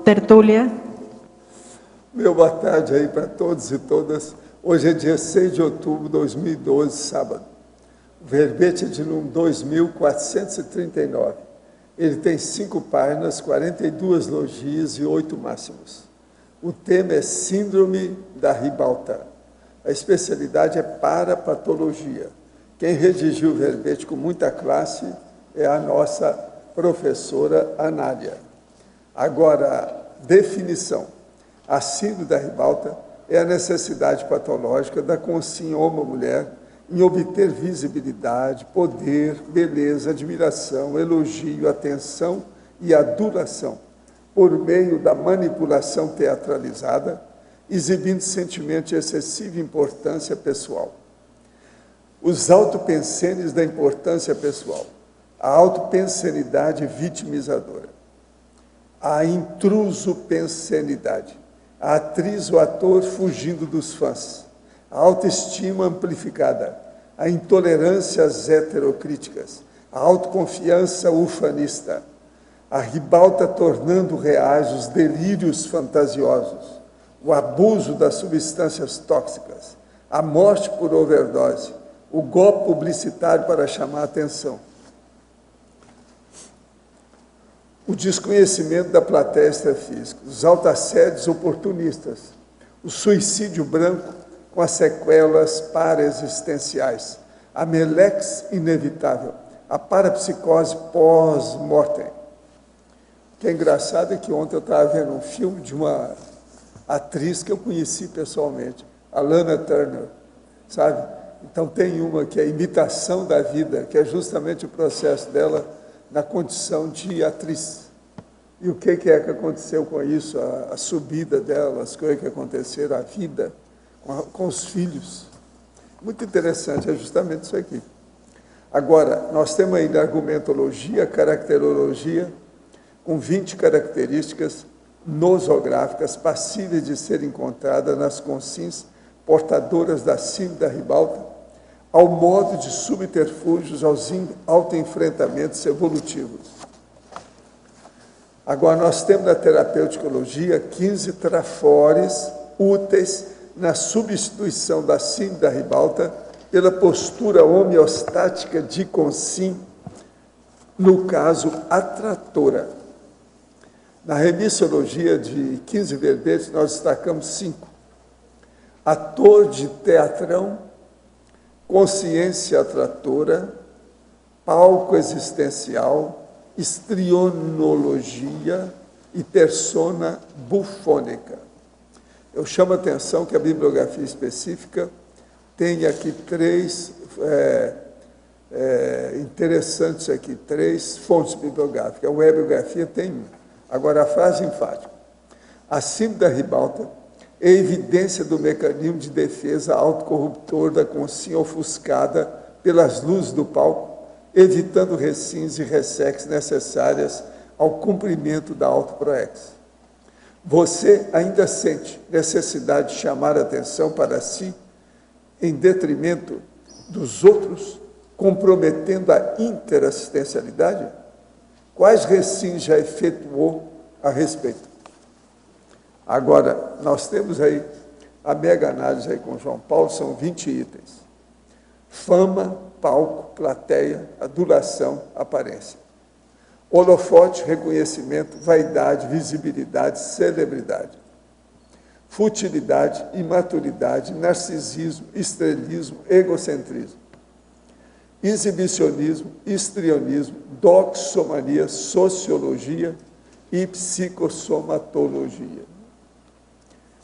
tertúlia. Meu boa tarde aí para todos e todas. Hoje é dia 6 de outubro de 2012, sábado. O verbete é de número 2439. Ele tem 5 páginas, 42 logias e 8 máximos. O tema é Síndrome da Ribalta. A especialidade é parapatologia. Quem redigiu o verbete com muita classe é a nossa professora Anália. Agora, definição. A síndrome da Ribalta é a necessidade patológica da consciência mulher em obter visibilidade, poder, beleza, admiração, elogio, atenção e adulação, por meio da manipulação teatralizada, exibindo sentimento de excessiva importância pessoal. Os autopensenes da importância pessoal, a autopensenidade vitimizadora, a intrusopensenidade, a atriz ou ator fugindo dos fãs, a autoestima amplificada, a intolerância às heterocríticas, a autoconfiança ufanista, a ribalta tornando reais os delírios fantasiosos, o abuso das substâncias tóxicas, a morte por overdose, o golpe publicitário para chamar a atenção, o desconhecimento da plateia extrafísica, os autoassédios oportunistas, o suicídio branco com as sequelas paraexistenciais, a melex inevitável, a parapsicose pós-mortem. O que é engraçado é que ontem eu estava vendo um filme de uma atriz que eu conheci pessoalmente, a Lana Turner, sabe? Então tem uma que é a imitação da vida, que é justamente o processo dela na condição de atriz. E o que é que aconteceu com isso? A subida dela, as coisas que aconteceram, a vida com os filhos. Muito interessante, é justamente isso aqui. Agora, nós temos ainda argumentologia, caracterologia, com 20 características nosográficas passíveis de ser encontradas nas consciências portadoras da síndrome da Ribalta, ao modo de subterfúgios aos autoenfrentamentos evolutivos. Agora, nós temos na terapeuticologia 15 trafores úteis na substituição da síndrome da Ribalta pela postura homeostática de consim, no caso, atratora. Na remissologia de 15 verbetes, nós destacamos 5. Ator de teatrão, consciência atratora, palco existencial, estrionologia e persona bufônica. Eu chamo a atenção que a bibliografia específica tem aqui 3 interessantes aqui, 3 fontes bibliográficas. A webbiografia tem 1. Agora, a frase enfática. A síndrome da Ribalta é evidência do mecanismo de defesa autocorruptor da consciência ofuscada pelas luzes do palco, evitando recins e ressex necessárias ao cumprimento da autoproex. Você ainda sente necessidade de chamar a atenção para si, em detrimento dos outros, comprometendo a interassistencialidade? Quais recins já efetuou a respeito? Agora, nós temos aí a mega análise aí com João Paulo, são 20 itens. Fama, palco, plateia, adulação, aparência. Holofote, reconhecimento, vaidade, visibilidade, celebridade. Futilidade, imaturidade, narcisismo, estrelismo, egocentrismo. Exibicionismo, histrionismo, doxomania, sociologia e psicossomatologia.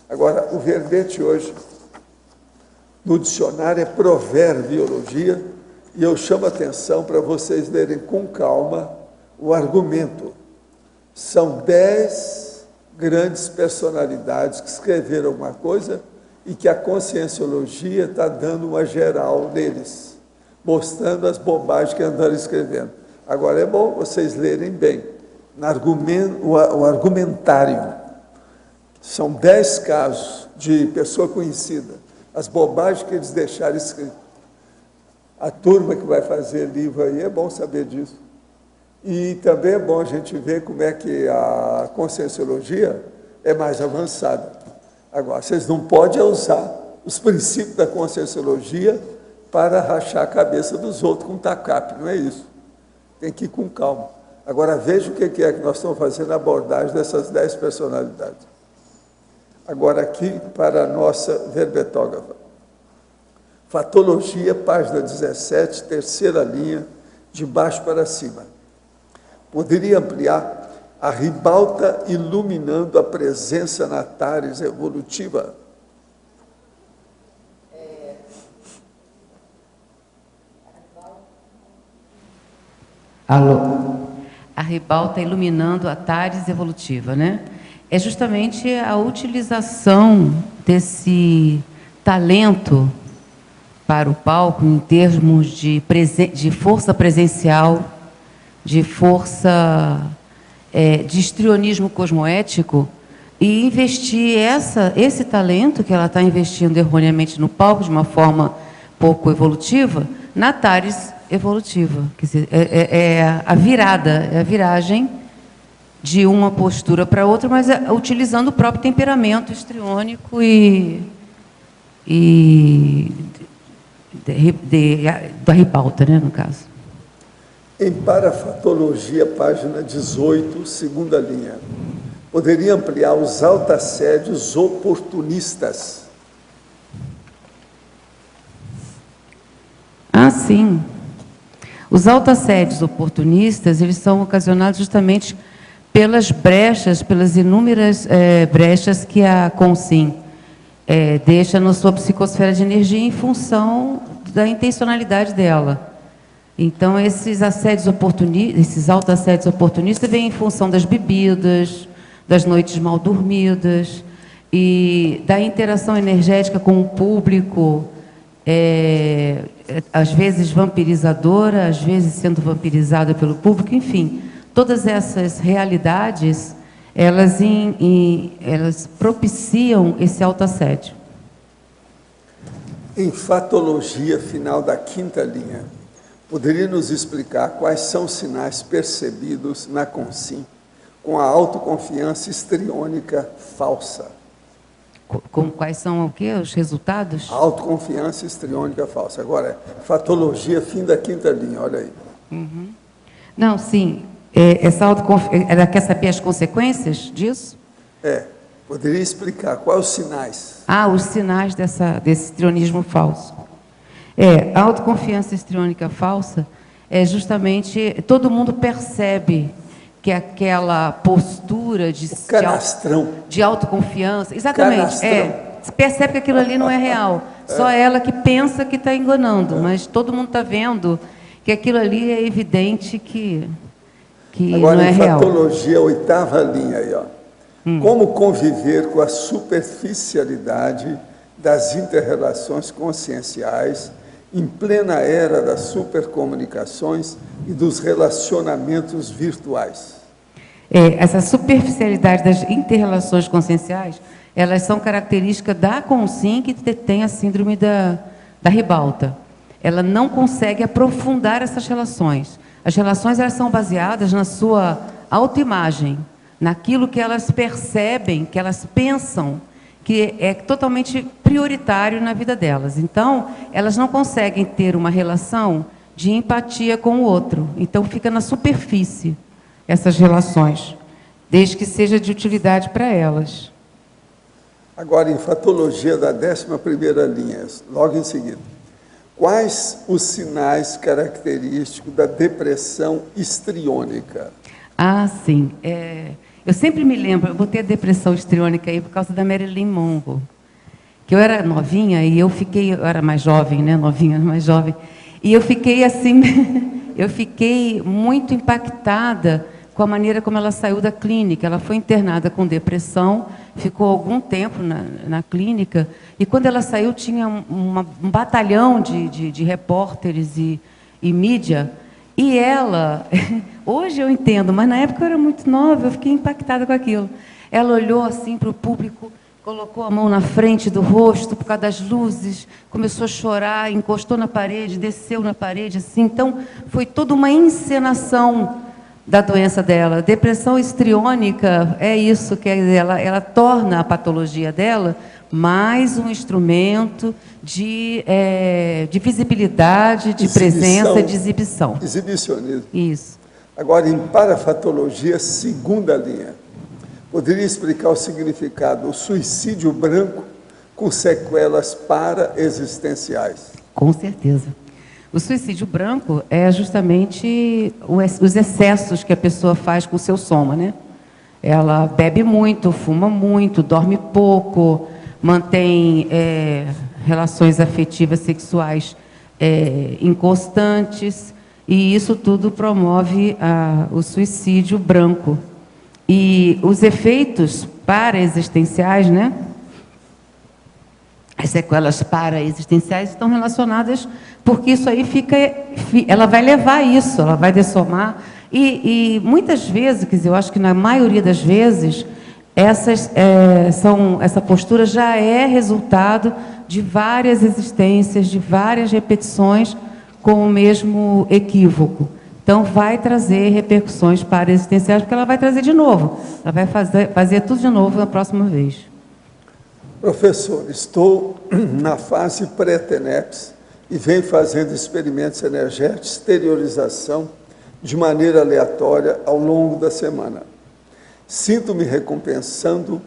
Agora, o verbete hoje, no dicionário, é proverbiologia, e eu chamo a atenção para vocês lerem com calma o argumento. São 10 grandes personalidades que escreveram alguma coisa e que a conscienciologia está dando uma geral neles, mostrando as bobagens que andaram escrevendo. Agora, é bom vocês lerem bem o argumentário. São 10 casos de pessoa conhecida, as bobagens que eles deixaram escrito. A turma que vai fazer livro aí, é bom saber disso. E também é bom a gente ver como é que a conscienciologia é mais avançada. Agora, vocês não podem usar os princípios da conscienciologia para rachar a cabeça dos outros com tacape, não é isso. Tem que ir com calma. Agora, veja o que é que nós estamos fazendo a abordagem dessas 10 personalidades. Agora, aqui para a nossa verbetógrafa. Fatologia, página 17, terceira linha, de baixo para cima. Poderia ampliar a ribalta iluminando a presença na tares evolutiva? Alô? A ribalta iluminando a tares evolutiva, né? É justamente a utilização desse talento para o palco em termos de força presencial, de força de histrionismo cosmoético, e investir esse talento que ela está investindo erroneamente no palco, de uma forma pouco evolutiva, na tares evolutiva. Quer dizer, a virada, é a viragem de uma postura para outra, mas utilizando o próprio temperamento histriônico da ribalta, né, no caso. Em Parafatologia, página 18, segunda linha. Poderia ampliar os autoassédios oportunistas? Ah, sim. Os autoassédios oportunistas, eles são ocasionados justamente pelas inúmeras brechas que a Consim deixa na sua psicosfera de energia em função da intencionalidade dela. Então, esses autoassédios oportunistas vêm em função das bebidas, das noites mal dormidas e da interação energética com o público, às vezes vampirizadora, às vezes sendo vampirizada pelo público, enfim, todas essas realidades, elas propiciam esse autoassédio. Em Fatologia, final da quinta linha, poderia nos explicar quais são os sinais percebidos na Consim com a autoconfiança histriônica falsa? Quais são o quê? Os resultados? A autoconfiança histriônica falsa. Agora, Fatologia, fim da quinta linha, olha aí. Uhum. Não, sim. Essa autoconfiança, ela quer saber as consequências disso? Poderia explicar quais os sinais? Os sinais desse histrionismo falso. A autoconfiança histriônica falsa é justamente, todo mundo percebe que aquela postura de autoconfiança, exatamente, se percebe que aquilo ali não é real, só ela que pensa que está enganando, mas todo mundo está vendo que aquilo ali é evidente que agora, não é real. Agora, em Fatologia, oitava linha aí, ó. Como conviver com a superficialidade das inter-relações conscienciais em plena era das supercomunicações e dos relacionamentos virtuais? Essa superficialidade das inter-relações conscienciais, elas são características da Consim, que tem a síndrome da ribalta. Ela não consegue aprofundar essas relações. As relações, elas são baseadas na sua autoimagem, naquilo que elas percebem, que elas pensam que é totalmente prioritário na vida delas. Então, elas não conseguem ter uma relação de empatia com o outro. Então, fica na superfície essas relações, desde que seja de utilidade para elas. Agora, em Fatologia da 11ª linha, logo em seguida. Quais os sinais característicos da depressão histriônica? Sim. Eu sempre me lembro, eu vou ter depressão histriônica aí por causa da Marilyn Monroe, que eu era novinha e eu era mais jovem, né? Novinha, mais jovem, e eu fiquei assim, eu fiquei muito impactada com a maneira como ela saiu da clínica. Ela foi internada com depressão, ficou algum tempo na clínica, e quando ela saiu tinha um batalhão de repórteres e mídia, e ela, hoje eu entendo, mas na época eu era muito nova, eu fiquei impactada com aquilo. Ela olhou assim para o público, colocou a mão na frente do rosto por causa das luzes, começou a chorar, encostou na parede, desceu na parede, assim. Então, foi toda uma encenação da doença dela. Depressão histriônica é isso, quer dizer, ela torna a patologia dela mais um instrumento de visibilidade, de presença, de exibição. Exibicionismo. Isso. Agora, em parafatologia, segunda linha, poderia explicar o significado do suicídio branco com sequelas paraexistenciais? Com certeza. O suicídio branco é justamente os excessos que a pessoa faz com o seu soma, né? Ela bebe muito, fuma muito, dorme pouco, mantém relações afetivas sexuais inconstantes, e isso tudo promove o suicídio branco. E os efeitos paraexistenciais, né? As sequelas paraexistenciais estão relacionadas, porque isso aí ela vai levar isso, ela vai dessomar. E muitas vezes, quer dizer, eu acho que na maioria das vezes, essa postura já é resultado de várias existências, de várias repetições com o mesmo equívoco. Então, vai trazer repercussões paraexistenciais, porque ela vai trazer de novo. Ela vai fazer tudo de novo na próxima vez. Professor, estou na fase pré-TENEPS e venho fazendo experimentos energéticos, exteriorização, de maneira aleatória ao longo da semana. Sinto-me recompensando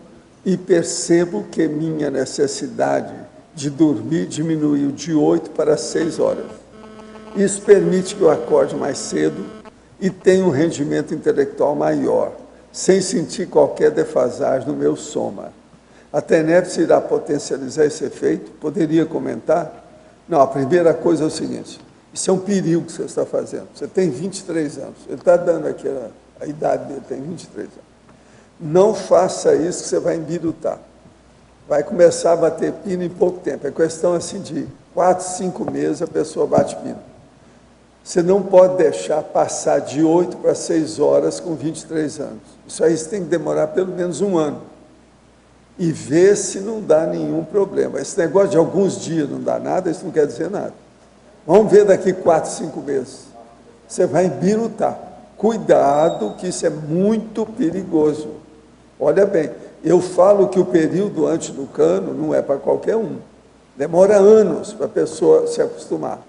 e percebo que minha necessidade de dormir diminuiu de 8 para 6 horas. Isso permite que eu acorde mais cedo e tenha um rendimento intelectual maior, sem sentir qualquer defasagem no meu soma. A TENEPS irá potencializar esse efeito? Poderia comentar? Não, a primeira coisa é o seguinte, isso é um perigo que você está fazendo. Você tem 23 anos, ele está dando aqui a idade dele, tem 23 anos. Não faça isso que você vai embirutar. Vai começar a bater pino em pouco tempo. É questão assim de 4, 5 meses a pessoa bate pino. Você não pode deixar passar de 8 para 6 horas com 23 anos. Isso aí você tem que demorar pelo menos um ano. E ver se não dá nenhum problema. Esse negócio de alguns dias não dá nada, isso não quer dizer nada. Vamos ver daqui 4, 5 meses. Você vai embirutar. Cuidado, que isso é muito perigoso. Olha bem, eu falo que o período antes do cano não é para qualquer um. Demora anos para a pessoa se acostumar.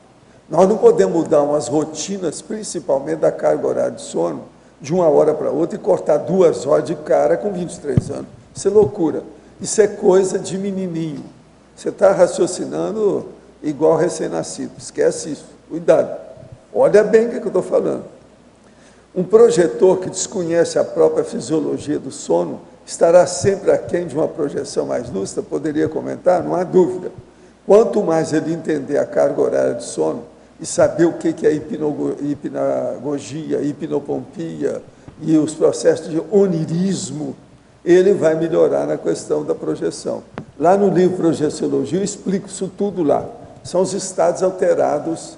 Nós não podemos mudar umas rotinas, principalmente da carga horária de sono, de uma hora para outra e cortar 2 horas de cara com 23 anos. Isso é loucura. Isso é coisa de menininho. Você está raciocinando igual recém-nascido. Esquece isso. Cuidado. Olha bem o que eu estou falando. Um projetor que desconhece a própria fisiologia do sono estará sempre aquém de uma projeção mais lúcida? Poderia comentar? Não há dúvida. Quanto mais ele entender a carga horária de sono e saber o que é hipnagogia, hipnopompia e os processos de onirismo, ele vai melhorar na questão da projeção. Lá no livro Projeciologia eu explico isso tudo lá. São os estados alterados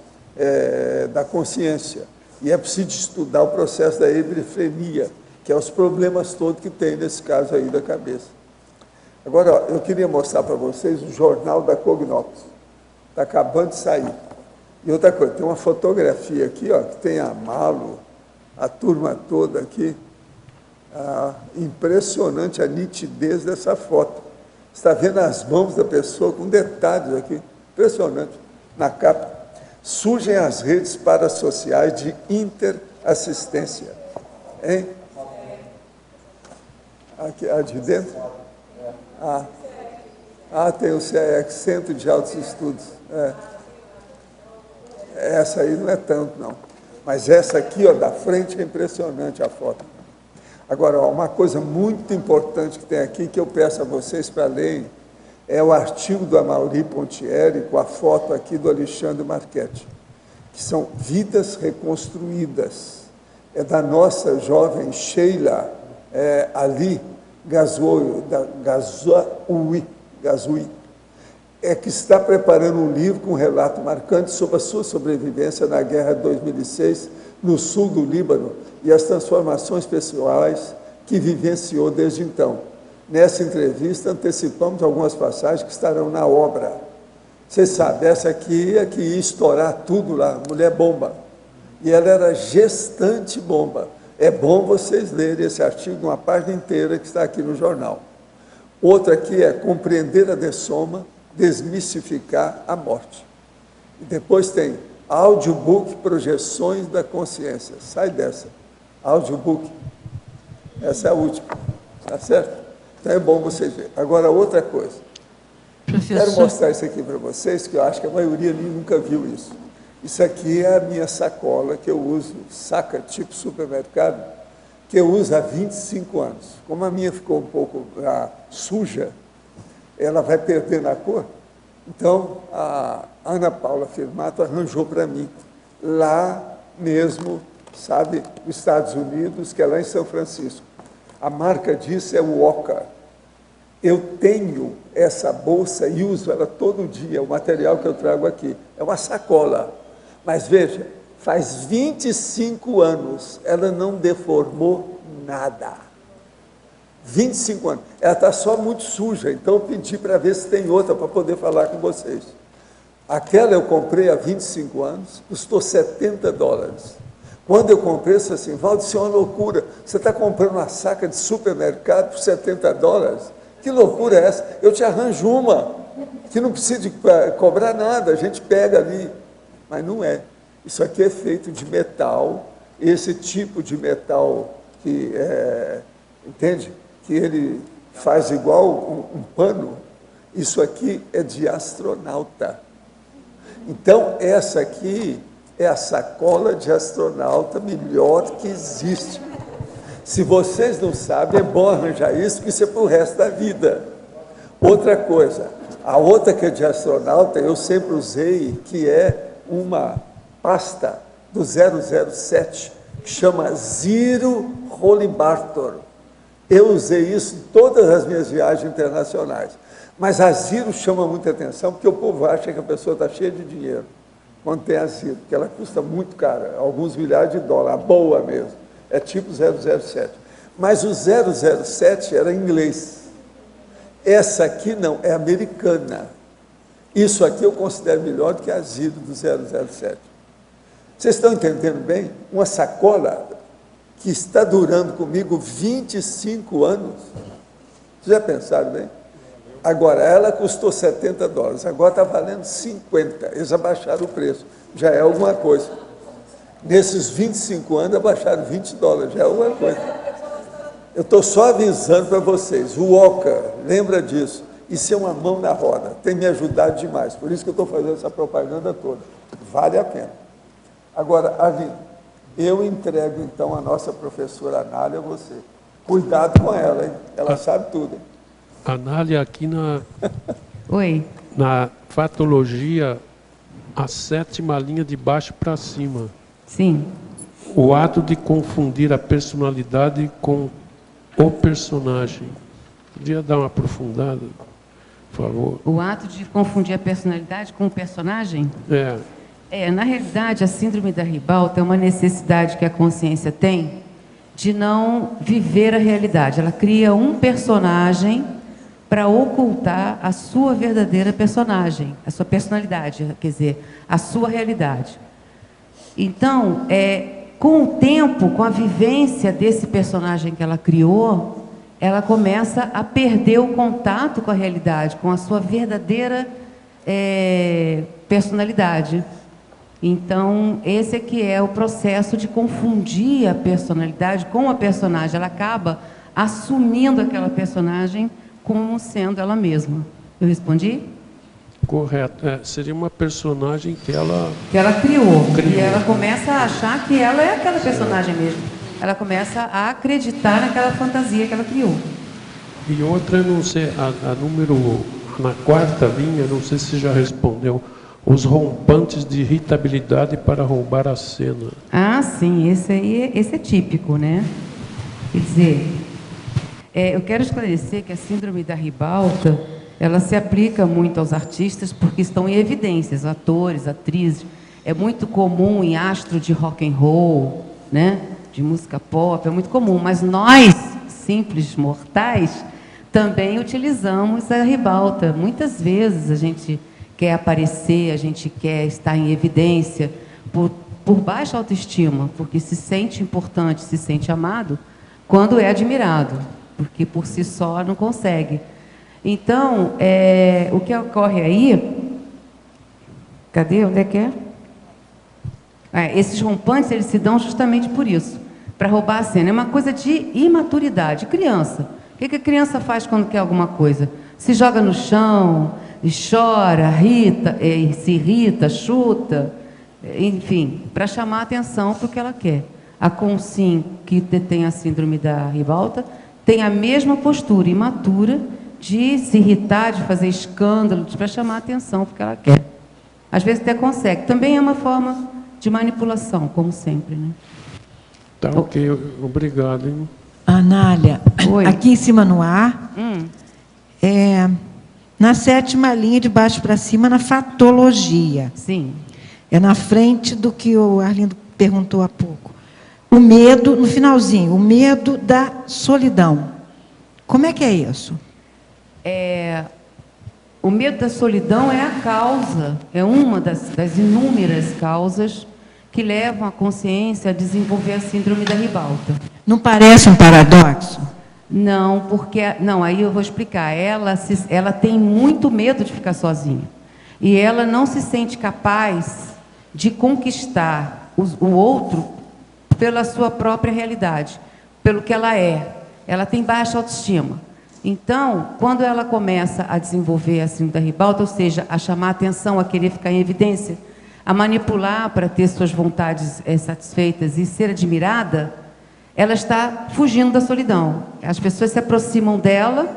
da consciência. E é preciso estudar o processo da hebefrenia, que é os problemas todos que tem nesse caso aí da cabeça. Agora, ó, eu queria mostrar para vocês o jornal da Cognops. Está acabando de sair. E outra coisa, tem uma fotografia aqui, ó, que tem a Malo, a turma toda aqui. Impressionante a nitidez dessa foto. Você está vendo as mãos da pessoa com detalhes aqui. Impressionante. Na capa. Surgem as redes parasociais de interassistência. Hein? Aqui, de dentro? Tem o CEEC, Centro de Altos Estudos. Essa aí não é tanto, não. Mas essa aqui, ó, da frente, é impressionante a foto. Agora, ó, uma coisa muito importante que tem aqui, que eu peço a vocês para lerem, é o artigo do Amaury Pontieri, com a foto aqui do Alexandre Marchetti, que são vidas reconstruídas. É da nossa jovem Sheila Ali Gazoui, que está preparando um livro com um relato marcante sobre a sua sobrevivência na guerra de 2006, no sul do Líbano, e as transformações pessoais que vivenciou desde então. Nessa entrevista, antecipamos algumas passagens que estarão na obra. Vocês sabem, essa aqui é que ia estourar tudo lá, mulher bomba. E ela era gestante bomba. É bom vocês lerem esse artigo, uma página inteira que está aqui no jornal. Outra aqui é compreender a dessoma, desmistificar a morte. E depois tem audiobook, projeções da consciência. Sai dessa. Audiobook. Essa é a última. Tá certo? Então é bom vocês verem. Agora, outra coisa. Professor. Quero mostrar isso aqui para vocês, que eu acho que a maioria nunca viu isso. Isso aqui é a minha sacola que eu uso, saca tipo supermercado, que eu uso há 25 anos. Como a minha ficou um pouco suja, ela vai perdendo a cor. Então, a Ana Paula Firmato arranjou para mim, lá mesmo, sabe, nos Estados Unidos, que é lá em São Francisco. A marca disso é o Walker. Eu tenho essa bolsa e uso ela todo dia, o material que eu trago aqui. É uma sacola. Mas veja, faz 25 anos, ela não deformou nada. 25 anos. Ela está só muito suja, então eu pedi para ver se tem outra para poder falar com vocês. Aquela eu comprei há 25 anos, custou $70. Quando eu comprei, eu disse assim, Valdo, isso é uma loucura. Você está comprando uma saca de supermercado por $70? Que loucura é essa? Eu te arranjo uma, que não precisa de cobrar nada, a gente pega ali. Mas não é. Isso aqui é feito de metal, esse tipo de metal que entende? Que ele faz igual um pano. Isso aqui é de astronauta. Então, essa aqui é a sacola de astronauta melhor que existe. Se vocês não sabem, é bom arranjar isso, porque isso é para o resto da vida. Outra coisa, a outra que é de astronauta, eu sempre usei, que é uma pasta do 007, que chama Zero Holy Bartor. Eu usei isso em todas as minhas viagens internacionais. Mas a Zero chama muita atenção, porque o povo acha que a pessoa está cheia de dinheiro quando tem a Zero, porque ela custa muito cara, alguns milhares de dólares, a boa mesmo. É tipo 007. Mas o 007 era em inglês. Essa aqui não, é americana. Isso aqui eu considero melhor do que a Zero do 007. Vocês estão entendendo bem? Uma sacola que está durando comigo 25 anos. Vocês já pensaram bem? Agora, ela custou $70, agora está valendo 50. Eles abaixaram o preço, já é alguma coisa. Nesses 25 anos, abaixaram $20, já é alguma coisa. Eu estou só avisando para vocês, o Walker, lembra disso, isso é uma mão na roda, tem me ajudado demais, por isso que eu estou fazendo essa propaganda toda, vale a pena. Agora, Arlindo, eu entrego então a nossa professora Anália a você. Cuidado com ela, hein? Ela sabe tudo. Hein? Anália, aqui Oi. na fatologia, a 7ª linha de baixo para cima. Sim. O ato de confundir a personalidade com o personagem. Podia dar uma aprofundada, por favor? O ato de confundir a personalidade com o personagem? Na realidade, a síndrome da ribalta é uma necessidade que a consciência tem de não viver a realidade. Ela cria um personagem para ocultar a sua verdadeira personagem, a sua personalidade, quer dizer, a sua realidade. Então, com o tempo, com a vivência desse personagem que ela criou, ela começa a perder o contato com a realidade, com a sua verdadeira personalidade. Então, esse aqui é o processo de confundir a personalidade com a personagem. Ela acaba assumindo aquela personagem como sendo ela mesma. Eu respondi? Correto. Seria uma personagem que ela criou. E ela começa a achar que ela é aquela personagem mesmo. Ela começa a acreditar naquela fantasia que ela criou. E outra, não sei, a número, na 4ª linha, não sei se já respondeu, os rompantes de irritabilidade para roubar a cena. Ah, sim, esse é típico, né? Quer dizer, eu quero esclarecer que a síndrome da ribalta, ela se aplica muito aos artistas porque estão em evidências, atores, atrizes. É muito comum em astro de rock and roll, né? De música pop, é muito comum. Mas nós, simples mortais, também utilizamos a ribalta. Muitas vezes a gente quer aparecer, a gente quer estar em evidência por por baixa autoestima, porque se sente importante, se sente amado, quando é admirado, porque por si só não consegue. Então, o que ocorre aí... Cadê? Onde é que é? Esses rompantes, eles se dão justamente por isso, para roubar a cena. É uma coisa de imaturidade. Criança. O que a criança faz quando quer alguma coisa? Se joga no chão, e chora, se irrita, chuta, enfim, para chamar a atenção para o que ela quer. A Consim, que detém a síndrome da ribalta, tem a mesma postura imatura de se irritar, de fazer escândalo, para chamar a atenção para o que ela quer. Às vezes até consegue. Também é uma forma de manipulação, como sempre, né? Tá, ok. Obrigado, hein? Anália, Oi. aqui em cima no ar, na 7ª linha, de baixo para cima, na fatologia. Sim. É na frente do que o Arlindo perguntou há pouco. O medo, no finalzinho, o medo da solidão. Como é que é isso? O medo da solidão é a causa, é uma das inúmeras causas que levam a consciência a desenvolver a síndrome da ribalta. Não parece um paradoxo? Não, porque... Não, aí eu vou explicar. Ela tem muito medo de ficar sozinha. E ela não se sente capaz de conquistar o outro pela sua própria realidade, pelo que ela é. Ela tem baixa autoestima. Então, quando ela começa a desenvolver a síndrome da ribalta, ou seja, a chamar a atenção, a querer ficar em evidência, a manipular para ter suas vontades satisfeitas e ser admirada, ela está fugindo da solidão. As pessoas se aproximam dela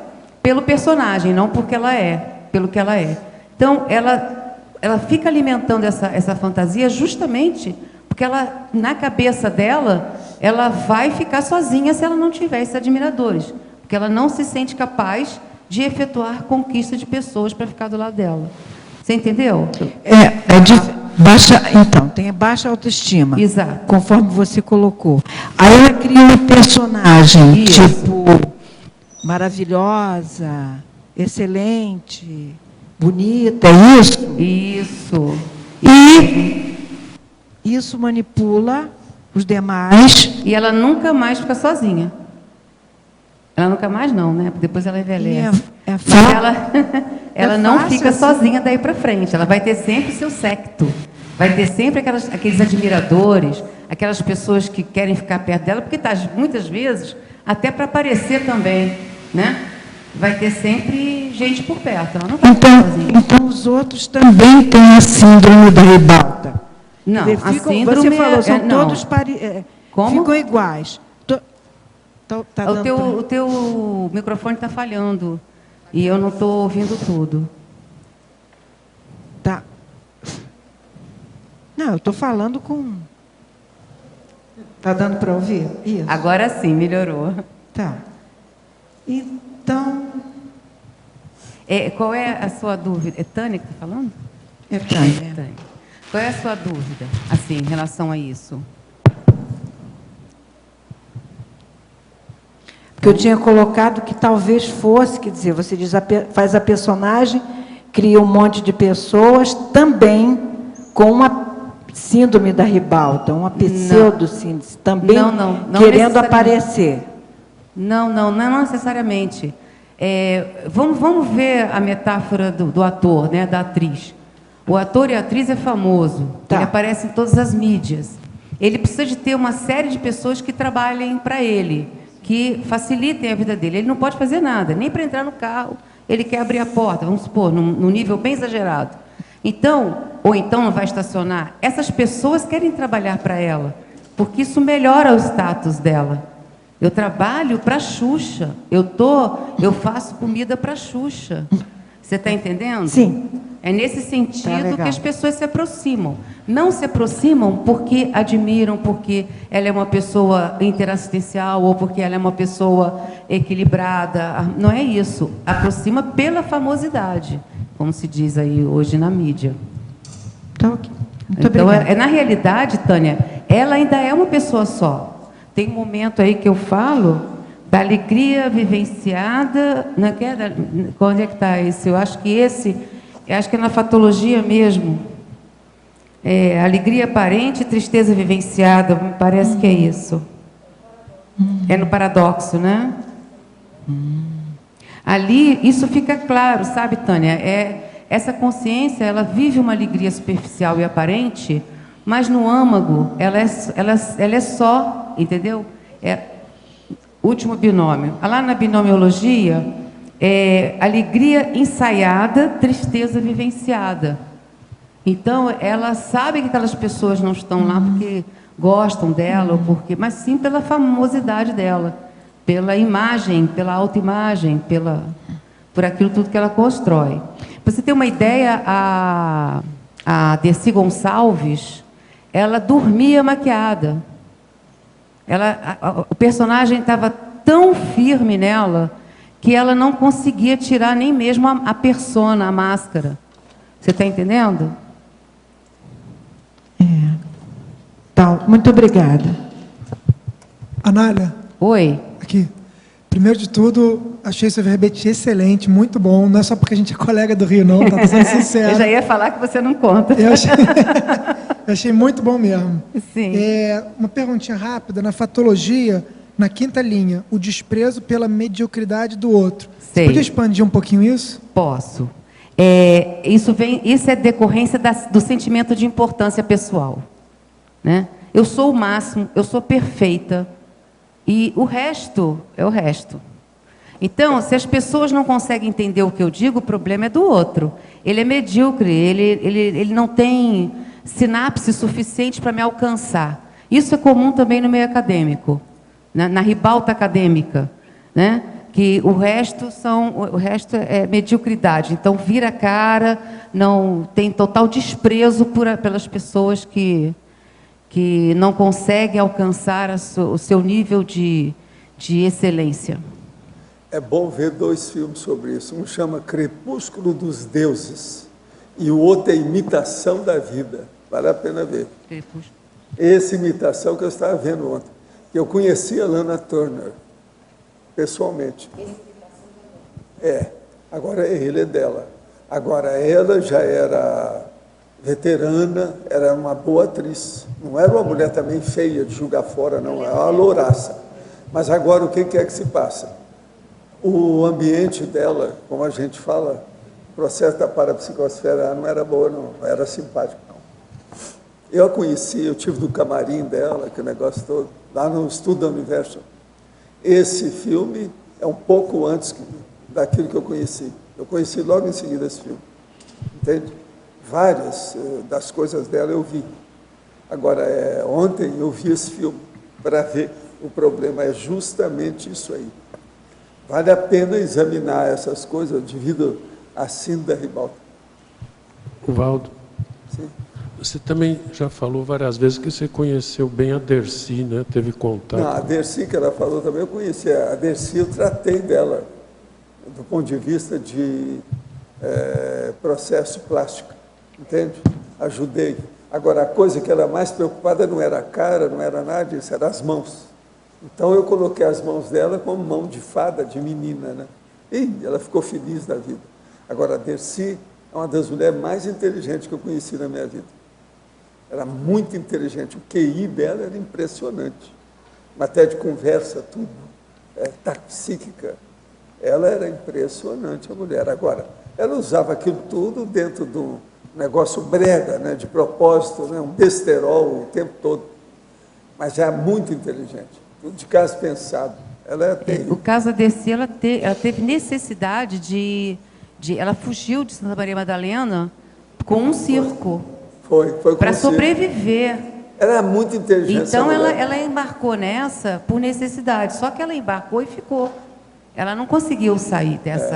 pelo personagem, não porque ela é, pelo que ela é. Então, ela fica alimentando essa fantasia justamente porque ela, na cabeça dela, ela vai ficar sozinha se ela não tiver esses admiradores. Porque ela não se sente capaz de efetuar conquista de pessoas para ficar do lado dela. Você entendeu? Então, tem baixa autoestima. Exato. Conforme você colocou. Aí ela cria um personagem, tipo, maravilhosa, excelente, bonita, é isso? Isso. E isso manipula os demais. E ela nunca mais fica sozinha. Ela nunca mais não, né? Depois ela envelhece. Mas ela não fica sozinha daí para frente. Ela vai ter sempre seu séquito. Vai ter sempre aqueles admiradores, aquelas pessoas que querem ficar perto dela, porque tá, muitas vezes, até para aparecer também, né? Vai ter sempre gente por perto. Ela não vai ficar sozinha. Então, os outros também têm a síndrome da ribalta. Não, a síndrome... Você falou, são não. todos Como? ficam iguais. O teu microfone está falhando e eu não estou ouvindo tudo. Tá. Não, eu estou falando com... Está dando para ouvir? Isso. Agora sim, melhorou. Tá. Então... qual é a sua dúvida? É Tânia que está falando? É Tânia. Tânia. Qual é a sua dúvida, assim, em relação a isso? Porque eu tinha colocado que talvez fosse, quer dizer, você diz, faz a personagem, cria um monte de pessoas também com uma síndrome da ribalta, uma pseudo-síndrome, também não querendo aparecer. Não necessariamente. Vamos ver a metáfora do ator, né, da atriz. O ator e a atriz é famoso, ele aparece em todas as mídias. Ele precisa de ter uma série de pessoas que trabalhem para ele, que facilitem a vida dele. Ele não pode fazer nada, nem para entrar no carro, ele quer abrir a porta, vamos supor, num nível bem exagerado. Então, ou então não vai estacionar. Essas pessoas querem trabalhar para ela, porque isso melhora o status dela. Eu trabalho para a Xuxa, eu faço comida para a Xuxa. Você está entendendo? Sim. É nesse sentido que as pessoas se aproximam. Não se aproximam porque admiram, porque ela é uma pessoa interassistencial ou porque ela é uma pessoa equilibrada. Não é isso. Aproxima pela famosidade, como se diz aí hoje na mídia. Tá, ok. Muito então, obrigada. na realidade, Tânia, ela ainda é uma pessoa só. Tem um momento aí que eu falo da alegria vivenciada. Onde é que está esse? Eu acho que é na fatologia mesmo. Alegria aparente e tristeza vivenciada, me parece que é isso. É no paradoxo, né? Ali, isso fica claro, sabe, Tânia? Essa consciência, ela vive uma alegria superficial e aparente, mas no âmago, ela é só, entendeu? Último binômio. Lá na binomiologia, alegria ensaiada, tristeza vivenciada. Então, ela sabe que aquelas pessoas não estão lá porque gostam dela, ou mas sim pela famosidade dela, pela imagem, pela autoimagem, por aquilo tudo que ela constrói. Para você ter uma ideia, a Dercy Gonçalves, ela dormia maquiada. O personagem estava tão firme nela que ela não conseguia tirar nem mesmo a persona, a máscara. Você está entendendo? Tá, muito obrigada. Anália. Oi. Aqui. Primeiro de tudo, achei seu verbete excelente, muito bom. Não é só porque a gente é colega do Rio, não, tá sendo sincero. Eu já ia falar que você não conta. Eu achei muito bom mesmo. Sim. Uma perguntinha rápida. Na fatologia, na 5ª linha, o desprezo pela mediocridade do outro. Sei. Você podia expandir um pouquinho isso? Posso. Isso é decorrência do sentimento de importância pessoal. Né? Eu sou o máximo, eu sou perfeita, e o resto é o resto. Então, se as pessoas não conseguem entender o que eu digo, o problema é do outro. Ele é medíocre, ele não tem sinapse suficiente para me alcançar. Isso é comum também no meio acadêmico, na ribalta acadêmica, né? Que o resto é mediocridade. Então, vira a cara, não tem total desprezo pelas pessoas que não conseguem alcançar o seu nível de excelência. É bom ver 2 filmes sobre isso. Um chama Crepúsculo dos Deuses e o outro é Imitação da Vida. Vale a pena ver. Crepúsculo. Essa imitação que eu estava vendo ontem. Eu conheci a Lana Turner, pessoalmente. Agora ele é dela. Agora ela já era veterana, era uma boa atriz. Não era uma mulher também feia de jogar fora, não. Era uma louraça. Mas agora o que é que se passa? O ambiente dela, como a gente fala, o processo da parapsicosfera não era boa, não era simpático, não. Eu a conheci, eu tive no camarim dela, aquele negócio todo, lá no Estudo da Universo. Esse filme é um pouco antes daquilo que eu conheci. Eu conheci logo em seguida esse filme. Entende? Várias das coisas dela eu vi. Agora, ontem eu vi esse filme para ver. O problema é justamente isso aí. Vale a pena examinar essas coisas devido à síndrome da ribalta. Valdo, Sim. você também já falou várias vezes que você conheceu bem a Dercy, né? Teve contato. Não, a Dercy que ela falou também eu conheci. A Dercy eu tratei dela do ponto de vista de processo plástico, entende? Ajudei. Agora, a coisa que ela mais preocupada não era a cara, não era nada disso, eram as mãos. Então, eu coloquei as mãos dela como mão de fada, de menina, né? E ela ficou feliz da vida. Agora, a Dercy é uma das mulheres mais inteligentes que eu conheci na minha vida. Era muito inteligente. O QI dela era impressionante. Matéria de conversa, tudo. Psíquica. Ela era impressionante, a mulher. Agora, ela usava aquilo tudo dentro de um negócio brega, né? De propósito, né? Um besterol o tempo todo. Mas é muito inteligente. Tudo de caso pensado. Ela é terrível. O caso da Dercy, ela teve necessidade ela fugiu de Santa Maria Madalena com um circo. Foi para sobreviver. Ela é muito inteligente. Então, ela embarcou nessa por necessidade. Só que ela embarcou e ficou. Ela não conseguiu sair desse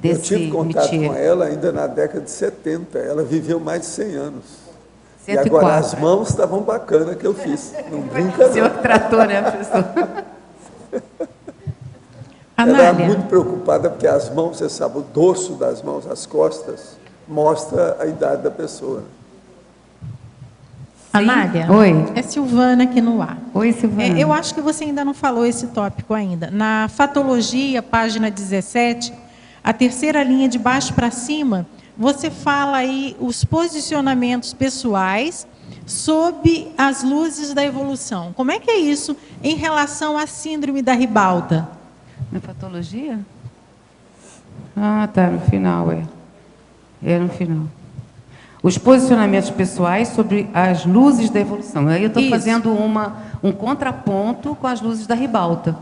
Eu tive contato métier. com ela ainda na década de 70. Ela viveu mais de 100 anos. 104. E agora as mãos estavam bacanas que eu fiz. Não brinca, O senhor que tratou, né, professor? Ela era muito preocupada porque as mãos, você sabe, o dorso das mãos, as costas, mostra a idade da pessoa. Anália, Oi. É Silvana aqui no ar. Oi, Silvana. Eu acho que você ainda não falou esse tópico ainda. Na fatologia, página 17, a terceira linha de baixo para cima, você fala aí os posicionamentos pessoais sob as luzes da evolução. Como é que é isso em relação à síndrome da ribalta? Na patologia? Ah, tá, no final, é no final. Os posicionamentos pessoais sobre as luzes da evolução. Aí eu estou fazendo um contraponto com as luzes da ribalta,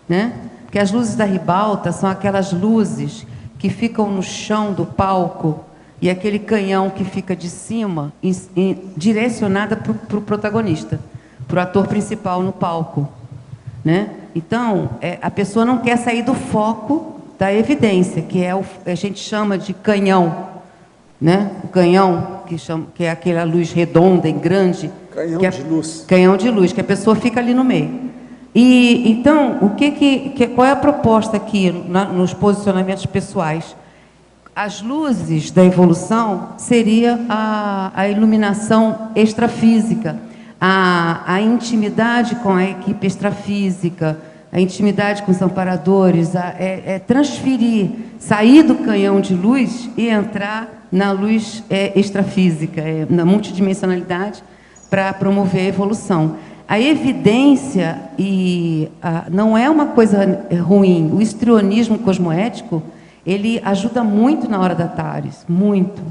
né? Porque as luzes da ribalta são aquelas luzes que ficam no chão do palco e aquele canhão que fica de cima direcionada para o protagonista, para o ator principal no palco, né? Então, a pessoa não quer sair do foco da evidência, que a gente chama de canhão, né? O canhão, que é aquela luz redonda e grande. Canhão de luz. Canhão de luz, que a pessoa fica ali no meio. E então, qual é a proposta aqui nos posicionamentos pessoais? As luzes da evolução seria a iluminação extrafísica, a intimidade com a equipe extrafísica, a intimidade com os amparadores, transferir, sair do canhão de luz e entrar na luz extrafísica, na multidimensionalidade, para promover a evolução. A evidência não é uma coisa ruim. O histrionismo cosmoético, ele ajuda muito na hora da TARES, muito.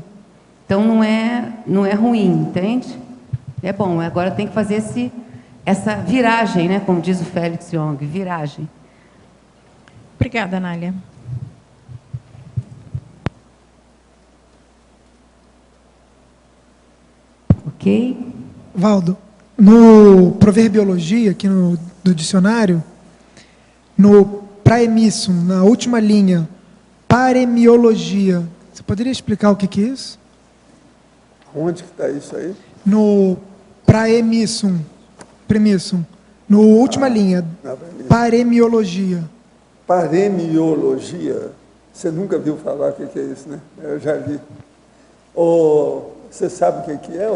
Então, não é ruim, entende? É bom, agora tem que fazer essa viragem, né, como diz o Félix Young, viragem. Obrigada, Anália. Ok? Valdo, no Proverbiologia, aqui do dicionário, no praemissum, na última linha, paremiologia, você poderia explicar o que é isso? Onde que está isso aí? No praemissum, no última linha, paremiologia. Paremiologia, você nunca viu falar o que é isso, né? Eu já vi. Você sabe o que é,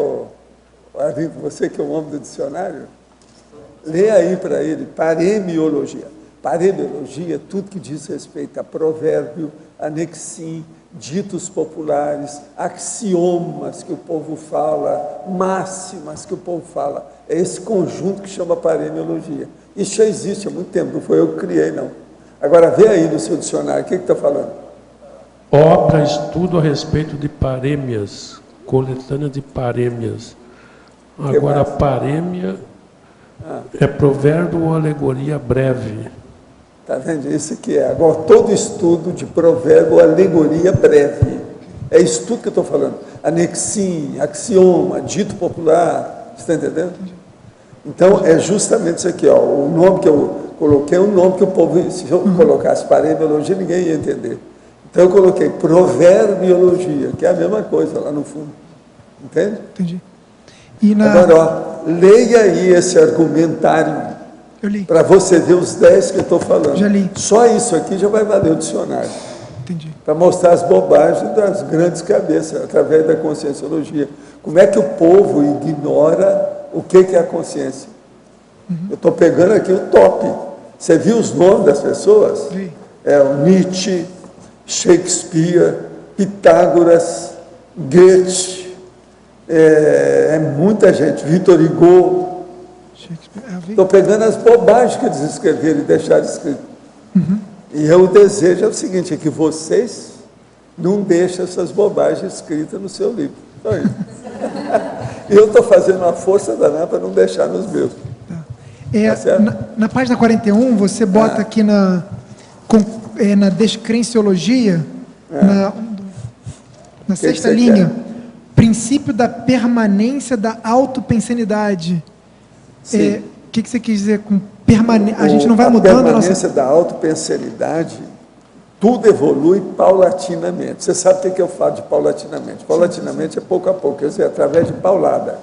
Arlindo, você que é o homem do dicionário? Lê aí para ele, paremiologia. Paremiologia é tudo que diz respeito a provérbio, anexim, ditos populares, axiomas que o povo fala, máximas que o povo fala. É esse conjunto que chama paremiologia. Isso já existe há muito tempo, não foi eu que criei, não. Agora, vê aí no seu dicionário, o que está falando? Obra, estudo a respeito de parêmias, coletânea de parêmias. Agora, parêmia é provérbio ou alegoria breve. Está vendo? Isso que é. Agora, todo estudo de provérbio ou alegoria breve. É isso tudo que eu estou falando. Anexim, axioma, dito popular. Você está entendendo? Então, é justamente isso aqui. O nome que eu coloquei é um nome que o povo, se eu colocasse paremiologia, ninguém ia entender. Então, eu coloquei proverbiologia, que é a mesma coisa lá no fundo. Entende? Entendi. Agora, leia aí esse argumentário para você ver os 10 que eu estou falando. Já li. Só isso aqui já vai valer o dicionário. Entendi. Para mostrar as bobagens das grandes cabeças, através da conscienciologia. Como é que o povo ignora o que é a consciência? Eu estou pegando aqui o top. Você viu os nomes das pessoas? Vi. O Nietzsche, Shakespeare, Pitágoras, Goethe, muita gente, Victor Hugo. Estou pegando as bobagens que eles escreveram e deixaram escrito. E o desejo é o seguinte, é que vocês não deixem essas bobagens escritas no seu livro. Só isso. E eu estou fazendo uma força danada para não deixar nos meus. Na página 41, você bota aqui na descrenciologia, na sexta linha, princípio da permanência da autopensanidade. O que você quis dizer com permanência? A gente não vai mudando a nossa... permanência da autopensanidade, tudo evolui paulatinamente. Você sabe o que eu falo de paulatinamente? Paulatinamente é pouco a pouco, quer dizer, através de paulada,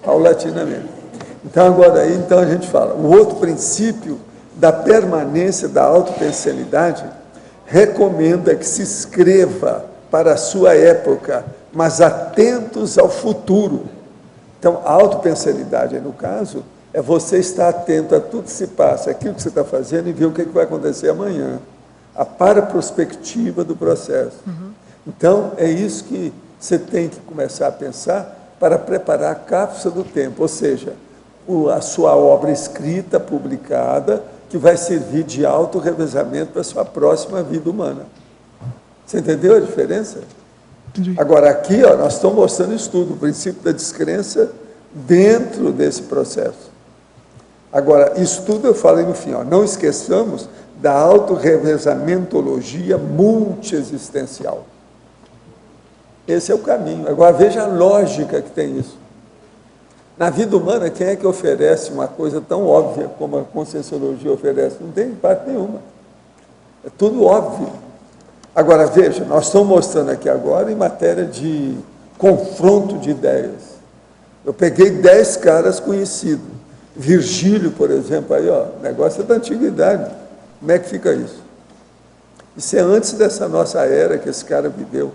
paulatinamente. Então, agora aí, a gente fala, o outro princípio da permanência da autopensanidade recomenda que se escreva para a sua época, mas atentos ao futuro. Então, a autopensanidade, no caso, é você estar atento a tudo que se passa, aquilo que você está fazendo e ver o que vai acontecer amanhã. A paraprospectiva do processo. Então, é isso que você tem que começar a pensar para preparar a cápsula do tempo, ou seja, a sua obra escrita, publicada, que vai servir de autorrevezamento para a sua próxima vida humana. Você entendeu a diferença? Entendi. Agora, aqui, ó, nós estamos mostrando isso tudo, o princípio da descrença dentro desse processo. Agora, isso tudo eu falei no fim, ó, não esqueçamos da autorrevezamentologia multiexistencial. Esse é o caminho. Agora, veja a lógica que tem isso. Na vida humana, quem é que oferece uma coisa tão óbvia como a Conscienciologia oferece? Não tem parte nenhuma. É tudo óbvio. Agora, veja, nós estamos mostrando aqui agora em matéria de confronto de ideias. Eu peguei 10 caras conhecidos. Virgílio, por exemplo, aí, ó, o negócio é da antiguidade. Como é que fica isso? Isso é antes dessa nossa era que esse cara viveu.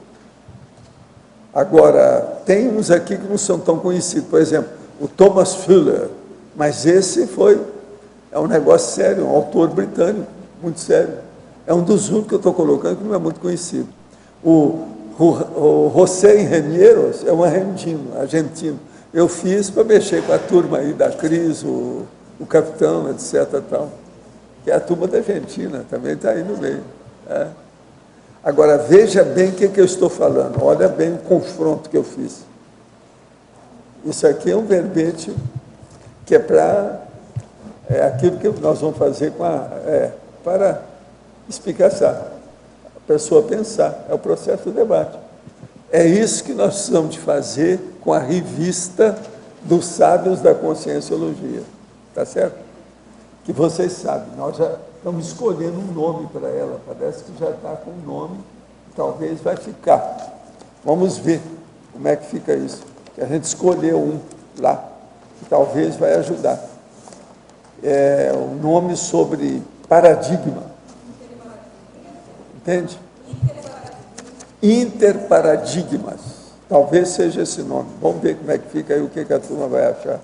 Agora, tem uns aqui que não são tão conhecidos. Por exemplo, o Thomas Fuller. Mas esse é um negócio sério, um autor britânico, muito sério. É um dos únicos que eu estou colocando que não é muito conhecido. O José Ingenieros é um argentino. Eu fiz para mexer com a turma aí da Cris, o capitão, etc. Tal, que é a turma da Argentina, também está aí no meio. É. Agora, veja bem o que eu estou falando. Olha bem o confronto que eu fiz. Isso aqui é um verbete que é para... É aquilo que nós vamos fazer para explicação. A pessoa pensar. É o processo do debate. É isso que nós precisamos de fazer com a revista dos sábios da Conscienciologia. Está certo? Que vocês sabem, nós já estamos escolhendo um nome para ela. Parece que já está com um nome, talvez vai ficar. Vamos ver como é que fica isso. Que a gente escolheu um lá, que talvez vai ajudar. É um nome sobre paradigma. Entende? Interparadigmas. Talvez seja esse nome. Vamos ver como é que fica aí, o que a turma vai achar.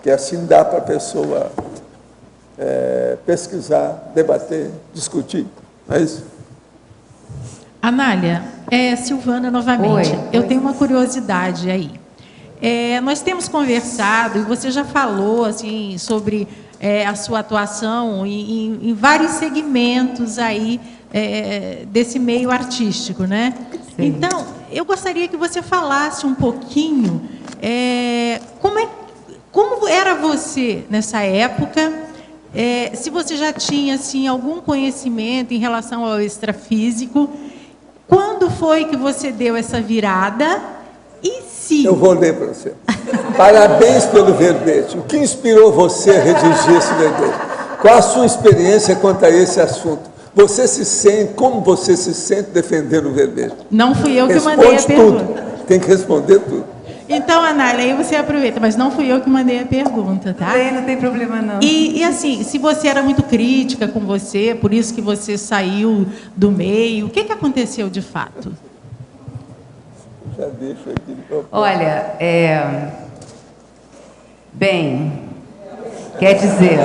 Que assim dá para a pessoa pesquisar, debater, discutir. Não é isso? Anália, Silvana novamente. Eu tenho uma curiosidade aí. Nós temos conversado, e você já falou assim, sobre a sua atuação em vários segmentos aí desse meio artístico, né? Sim. Então, eu gostaria que você falasse um pouquinho como era você nessa época, se você já tinha assim, algum conhecimento em relação ao extrafísico, quando foi que você deu essa virada e se... Eu vou ler para você. Parabéns pelo verbete. O que inspirou você a redigir esse verbete? Qual a sua experiência quanto a esse assunto? Você se sente, como você se sente defendendo o verbete? Não fui eu que mandei a pergunta. Tudo. Tem que responder tudo. Então, Anália, aí você aproveita, mas não fui eu que mandei a pergunta, tá? Não tem problema, não. E assim, se você era muito crítica com você, por isso que você saiu do meio, o que aconteceu de fato? Já deixo aqui. Olha, bem, quer dizer...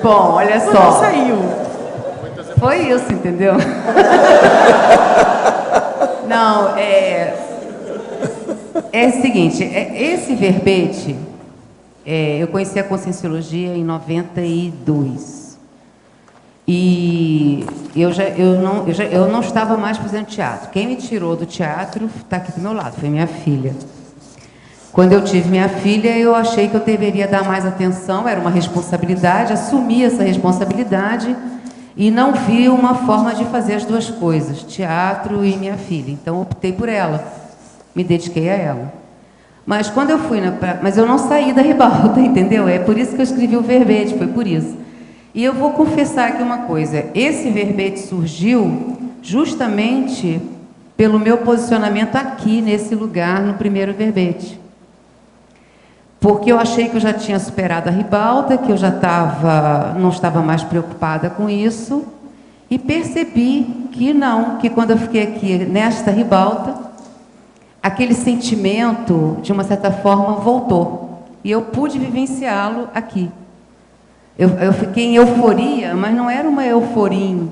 Bom, olha só. Não saiu. Foi isso, entendeu? Não, é o seguinte, esse verbete, eu conheci a Conscienciologia em 92. E eu não estava mais fazendo teatro. Quem me tirou do teatro está aqui do meu lado, foi minha filha. Quando eu tive minha filha, eu achei que eu deveria dar mais atenção, era uma responsabilidade, assumi essa responsabilidade e não vi uma forma de fazer as duas coisas, teatro e minha filha. Então, optei por ela, me dediquei a ela. Mas quando eu fui mas eu não saí da ribalta, entendeu? É por isso que eu escrevi o verbete, foi por isso. E eu vou confessar aqui uma coisa, esse verbete surgiu justamente pelo meu posicionamento aqui, nesse lugar, no primeiro verbete. Porque eu achei que eu já tinha superado a ribalta, que eu já não estava mais preocupada com isso, e percebi que não, que quando eu fiquei aqui nesta ribalta, aquele sentimento, de uma certa forma, voltou. E eu pude vivenciá-lo aqui. Eu fiquei em euforia, mas não era uma euforia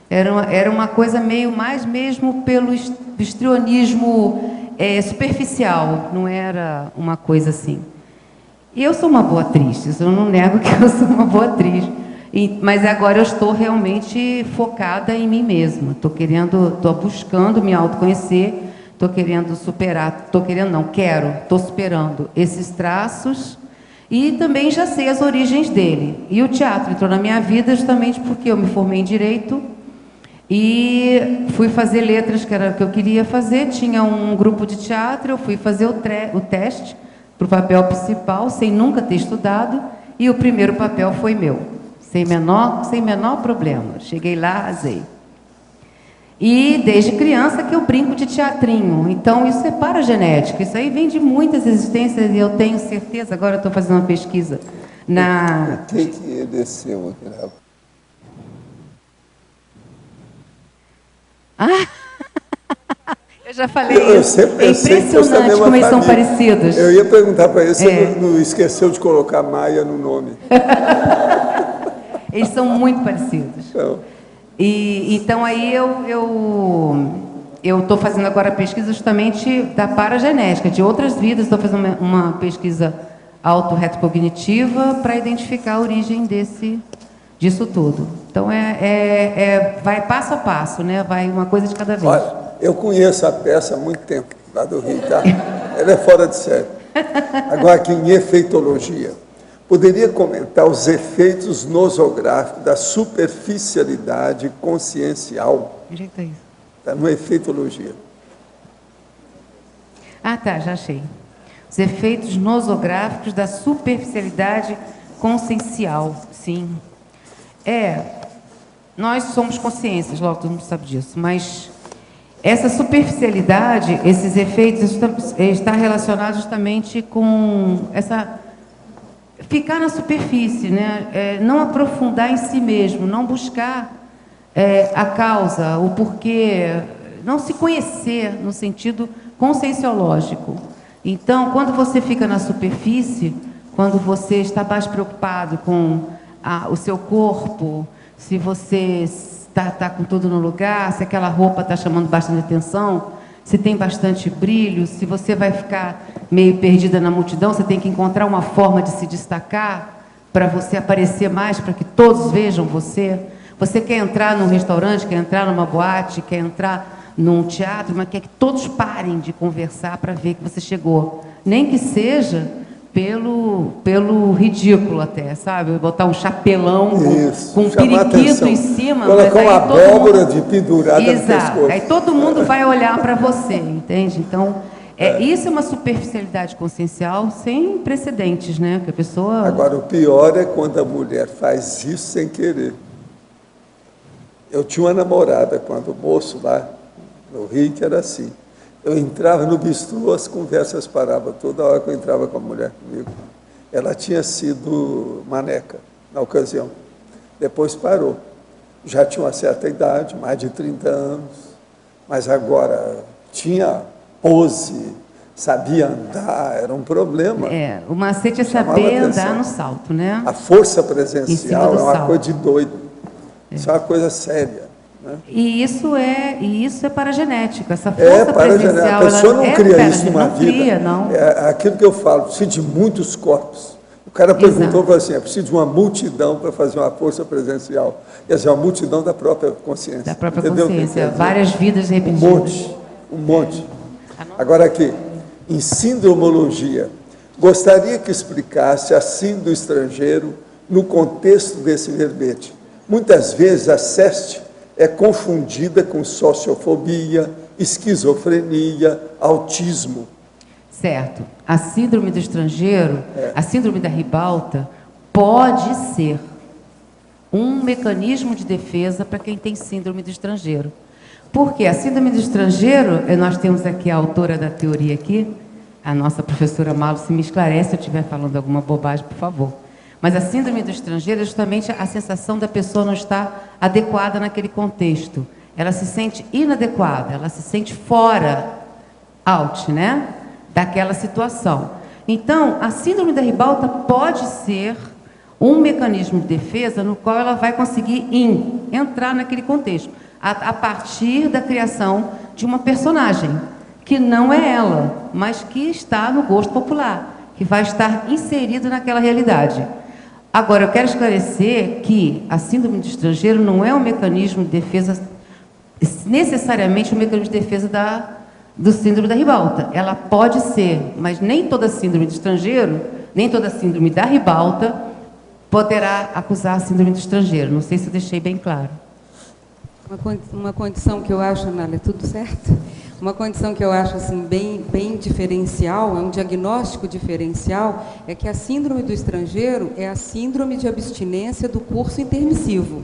Era uma coisa meio mais mesmo pelo histrionismo superficial, não era uma coisa assim. E eu sou uma boa atriz, eu não nego que eu sou uma boa atriz, mas agora eu estou realmente focada em mim mesma, estou buscando me autoconhecer, estou querendo superar, estou superando esses traços e também já sei as origens dele. E o teatro entrou na minha vida justamente porque eu me formei em Direito e fui fazer letras, que era o que eu queria fazer, tinha um grupo de teatro, eu fui fazer o teste para o papel principal, sem nunca ter estudado, e o primeiro papel foi meu, sem menor problema. Cheguei lá, arrasei. E desde criança que eu brinco de teatrinho, então isso é paragenética, isso aí vem de muitas existências, e eu tenho certeza, agora eu estou fazendo uma pesquisa na... O que desceu aqui? Eu já falei isso. É impressionante como eles são parecidos. Eu ia perguntar para ele se ele não esqueceu de colocar Maia no nome. Eles são muito parecidos. Então aí eu estou fazendo agora a pesquisa justamente da paragenética, de outras vidas, estou fazendo uma pesquisa autorretocognitiva para identificar a origem disso tudo. Então vai passo a passo, né? Vai uma coisa de cada vez. Olha, eu conheço a peça há muito tempo, lá do Rio, tá? Ela é fora de série. Agora aqui em efeitologia, poderia comentar os efeitos nosográficos da superficialidade consciencial? Ajeita isso. Está no efeitologia. Ah, tá, já achei. Os efeitos nosográficos da superficialidade consciencial, sim. Nós somos consciências, logo todo mundo sabe disso, mas essa superficialidade, esses efeitos, está relacionado justamente com ficar na superfície, né? Não aprofundar em si mesmo, não buscar a causa, o porquê, não se conhecer no sentido conscienciológico. Então, quando você fica na superfície, quando você está mais preocupado com o seu corpo, se você está com tudo no lugar, se aquela roupa está chamando bastante atenção, se tem bastante brilho, se você vai ficar meio perdida na multidão, você tem que encontrar uma forma de se destacar para você aparecer mais, para que todos vejam você. Você quer entrar num restaurante, quer entrar numa boate, quer entrar num teatro, mas quer que todos parem de conversar para ver que você chegou. Nem que seja pelo ridículo até, sabe? Botar um chapelão com um periquito em cima. Colocar uma abóbora de pendurada no pescoço. Aí todo mundo vai olhar para você, entende? Então, isso é uma superficialidade consciencial sem precedentes, né? Que a pessoa... Agora, o pior é quando a mulher faz isso sem querer. Eu tinha uma namorada, quando o moço lá no Rio, que era assim. Eu entrava no bistrô, as conversas paravam toda hora que eu entrava com a mulher comigo. Ela tinha sido maneca na ocasião. Depois parou. Já tinha uma certa idade, mais de 30 anos, mas agora tinha pose, sabia andar, era um problema. O macete é saber andar no salto, né? A força presencial é uma salto. coisa de doido. Isso é uma coisa séria. E isso é paragenético, essa força presencial. A pessoa não cria isso numa vida. Cria, não. É aquilo que eu falo, precisa de muitos corpos. O cara perguntou para assim, precisa de uma multidão para fazer uma força presencial. Quer dizer, uma multidão da própria consciência. Da própria consciência, várias vidas repetidas. Um monte. Agora aqui, em sindromologia, gostaria que explicasse a síndrome do estrangeiro no contexto desse verbete. Muitas vezes a SEST é confundida com sociofobia, esquizofrenia, autismo. Certo. A síndrome do estrangeiro, a síndrome da ribalta, pode ser um mecanismo de defesa para quem tem síndrome do estrangeiro. Porque a síndrome do estrangeiro, nós temos aqui a autora da teoria aqui, a nossa professora Malu, se me esclarece se eu estiver falando alguma bobagem, por favor. Mas a síndrome do estrangeiro é justamente a sensação da pessoa não estar adequada naquele contexto. Ela se sente inadequada, ela se sente fora, out, né? Daquela situação. Então, a síndrome da ribalta pode ser um mecanismo de defesa no qual ela vai conseguir entrar naquele contexto, a partir da criação de uma personagem, que não é ela, mas que está no gosto popular, que vai estar inserido naquela realidade. Agora, eu quero esclarecer que a síndrome do estrangeiro não é um mecanismo de defesa, necessariamente um mecanismo de defesa do síndrome da ribalta. Ela pode ser, mas nem toda síndrome do estrangeiro, nem toda síndrome da ribalta poderá acusar a síndrome do estrangeiro. Não sei se eu deixei bem claro. Uma condição que eu acho, Anália, tudo certo? Uma condição que eu acho assim, bem diferencial, é um diagnóstico diferencial, é que a síndrome do estrangeiro é a síndrome de abstinência do curso intermissivo.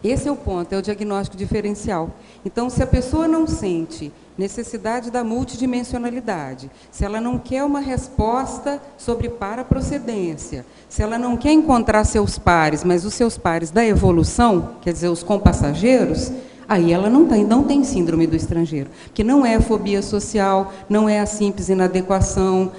Esse é o ponto, é o diagnóstico diferencial. Então, se a pessoa não sente necessidade da multidimensionalidade, se ela não quer uma resposta sobre paraprocedência, se ela não quer encontrar seus pares, mas os seus pares da evolução, quer dizer, os compassageiros, aí ela não tem síndrome do estrangeiro, que não é fobia social, não é a simples inadequação,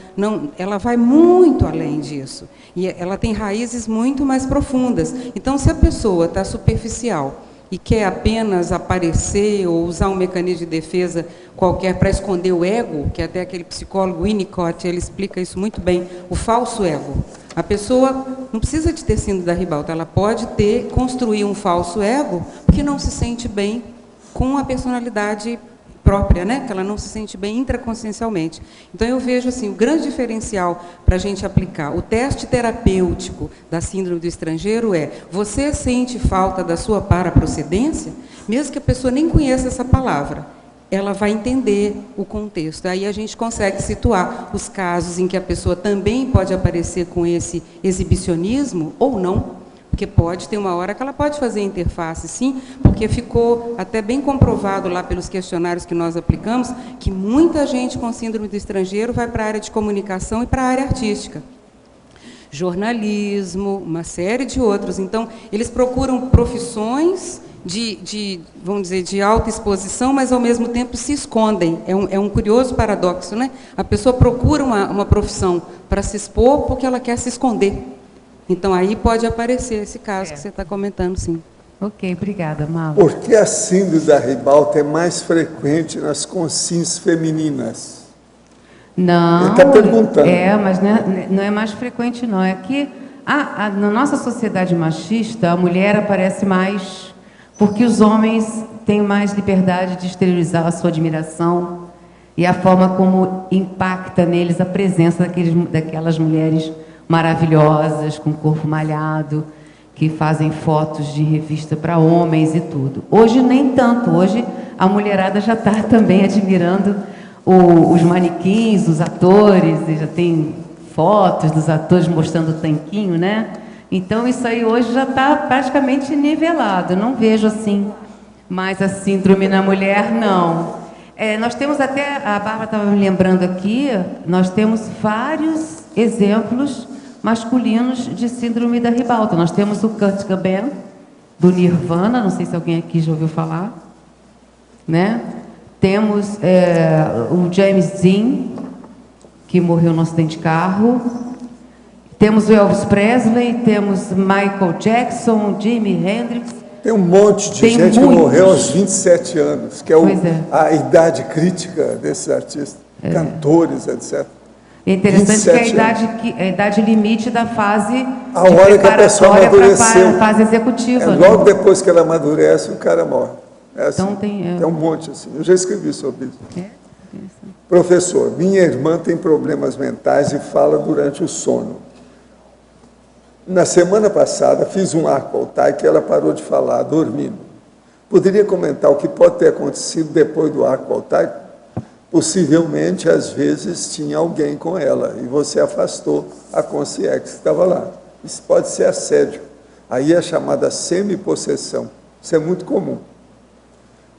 ela vai muito além disso. E ela tem raízes muito mais profundas. Então, se a pessoa está superficial e quer apenas aparecer ou usar um mecanismo de defesa qualquer para esconder o ego, que até aquele psicólogo Winnicott, ele explica isso muito bem, o falso ego. A pessoa não precisa de ter síndrome da ribalta, ela pode construir um falso ego porque não se sente bem com a personalidade própria, né? Que ela não se sente bem intraconsciencialmente. Então, eu vejo assim, o grande diferencial para a gente aplicar o teste terapêutico da síndrome do estrangeiro é: você sente falta da sua paraprocedência? Mesmo que a pessoa nem conheça essa palavra, ela vai entender o contexto. Aí a gente consegue situar os casos em que a pessoa também pode aparecer com esse exibicionismo ou não, porque pode ter uma hora que ela pode fazer interface, sim, porque ficou até bem comprovado lá pelos questionários que nós aplicamos, que muita gente com síndrome do estrangeiro vai para a área de comunicação e para a área artística. Jornalismo, uma série de outros. Então, eles procuram profissões vamos dizer, de alta exposição, mas, ao mesmo tempo, se escondem. É um curioso paradoxo, né? A pessoa procura uma profissão para se expor porque ela quer se esconder. Então, aí pode aparecer esse caso que você está comentando, sim. Ok, obrigada, Malu. Por que a síndrome da ribalta é mais frequente nas consciências femininas? Não, ele está perguntando. Mas não é mais frequente, não. É que na nossa sociedade machista, a mulher aparece mais porque os homens têm mais liberdade de exteriorizar a sua admiração e a forma como impacta neles a presença daquelas mulheres maravilhosas, com corpo malhado, que fazem fotos de revista para homens e tudo. Hoje nem tanto, hoje a mulherada já está também admirando os manequins, os atores, e já tem fotos dos atores mostrando o tanquinho, né? Então isso aí hoje já está praticamente nivelado, eu não vejo assim mais a síndrome na mulher, não. Nós temos até, a Bárbara estava me lembrando aqui, nós temos vários exemplos masculinos de síndrome da ribalta. Nós temos o Kurt Cobain, do Nirvana, não sei se alguém aqui já ouviu falar, né? Temos o James Dean, que morreu num acidente de carro. Temos o Elvis Presley, temos Michael Jackson, Jimi Hendrix. Tem um monte de gente que morreu aos 27 anos, que é a idade crítica desses artistas, cantores, etc. É interessante que é a idade limite da fase a hora que a pessoa amadureceu, para a fase executiva. Logo depois que ela amadurece, o cara morre. Assim, então tem um monte assim. Eu já escrevi sobre isso. Professor, minha irmã tem problemas mentais e fala durante o sono. Na semana passada, fiz um arco-altai que ela parou de falar, dormindo. Poderia comentar o que pode ter acontecido depois do arco-altai? Possivelmente, às vezes, tinha alguém com ela e você afastou a consciência que estava lá. Isso pode ser assédio. Aí é chamada semi-possessão. Isso é muito comum.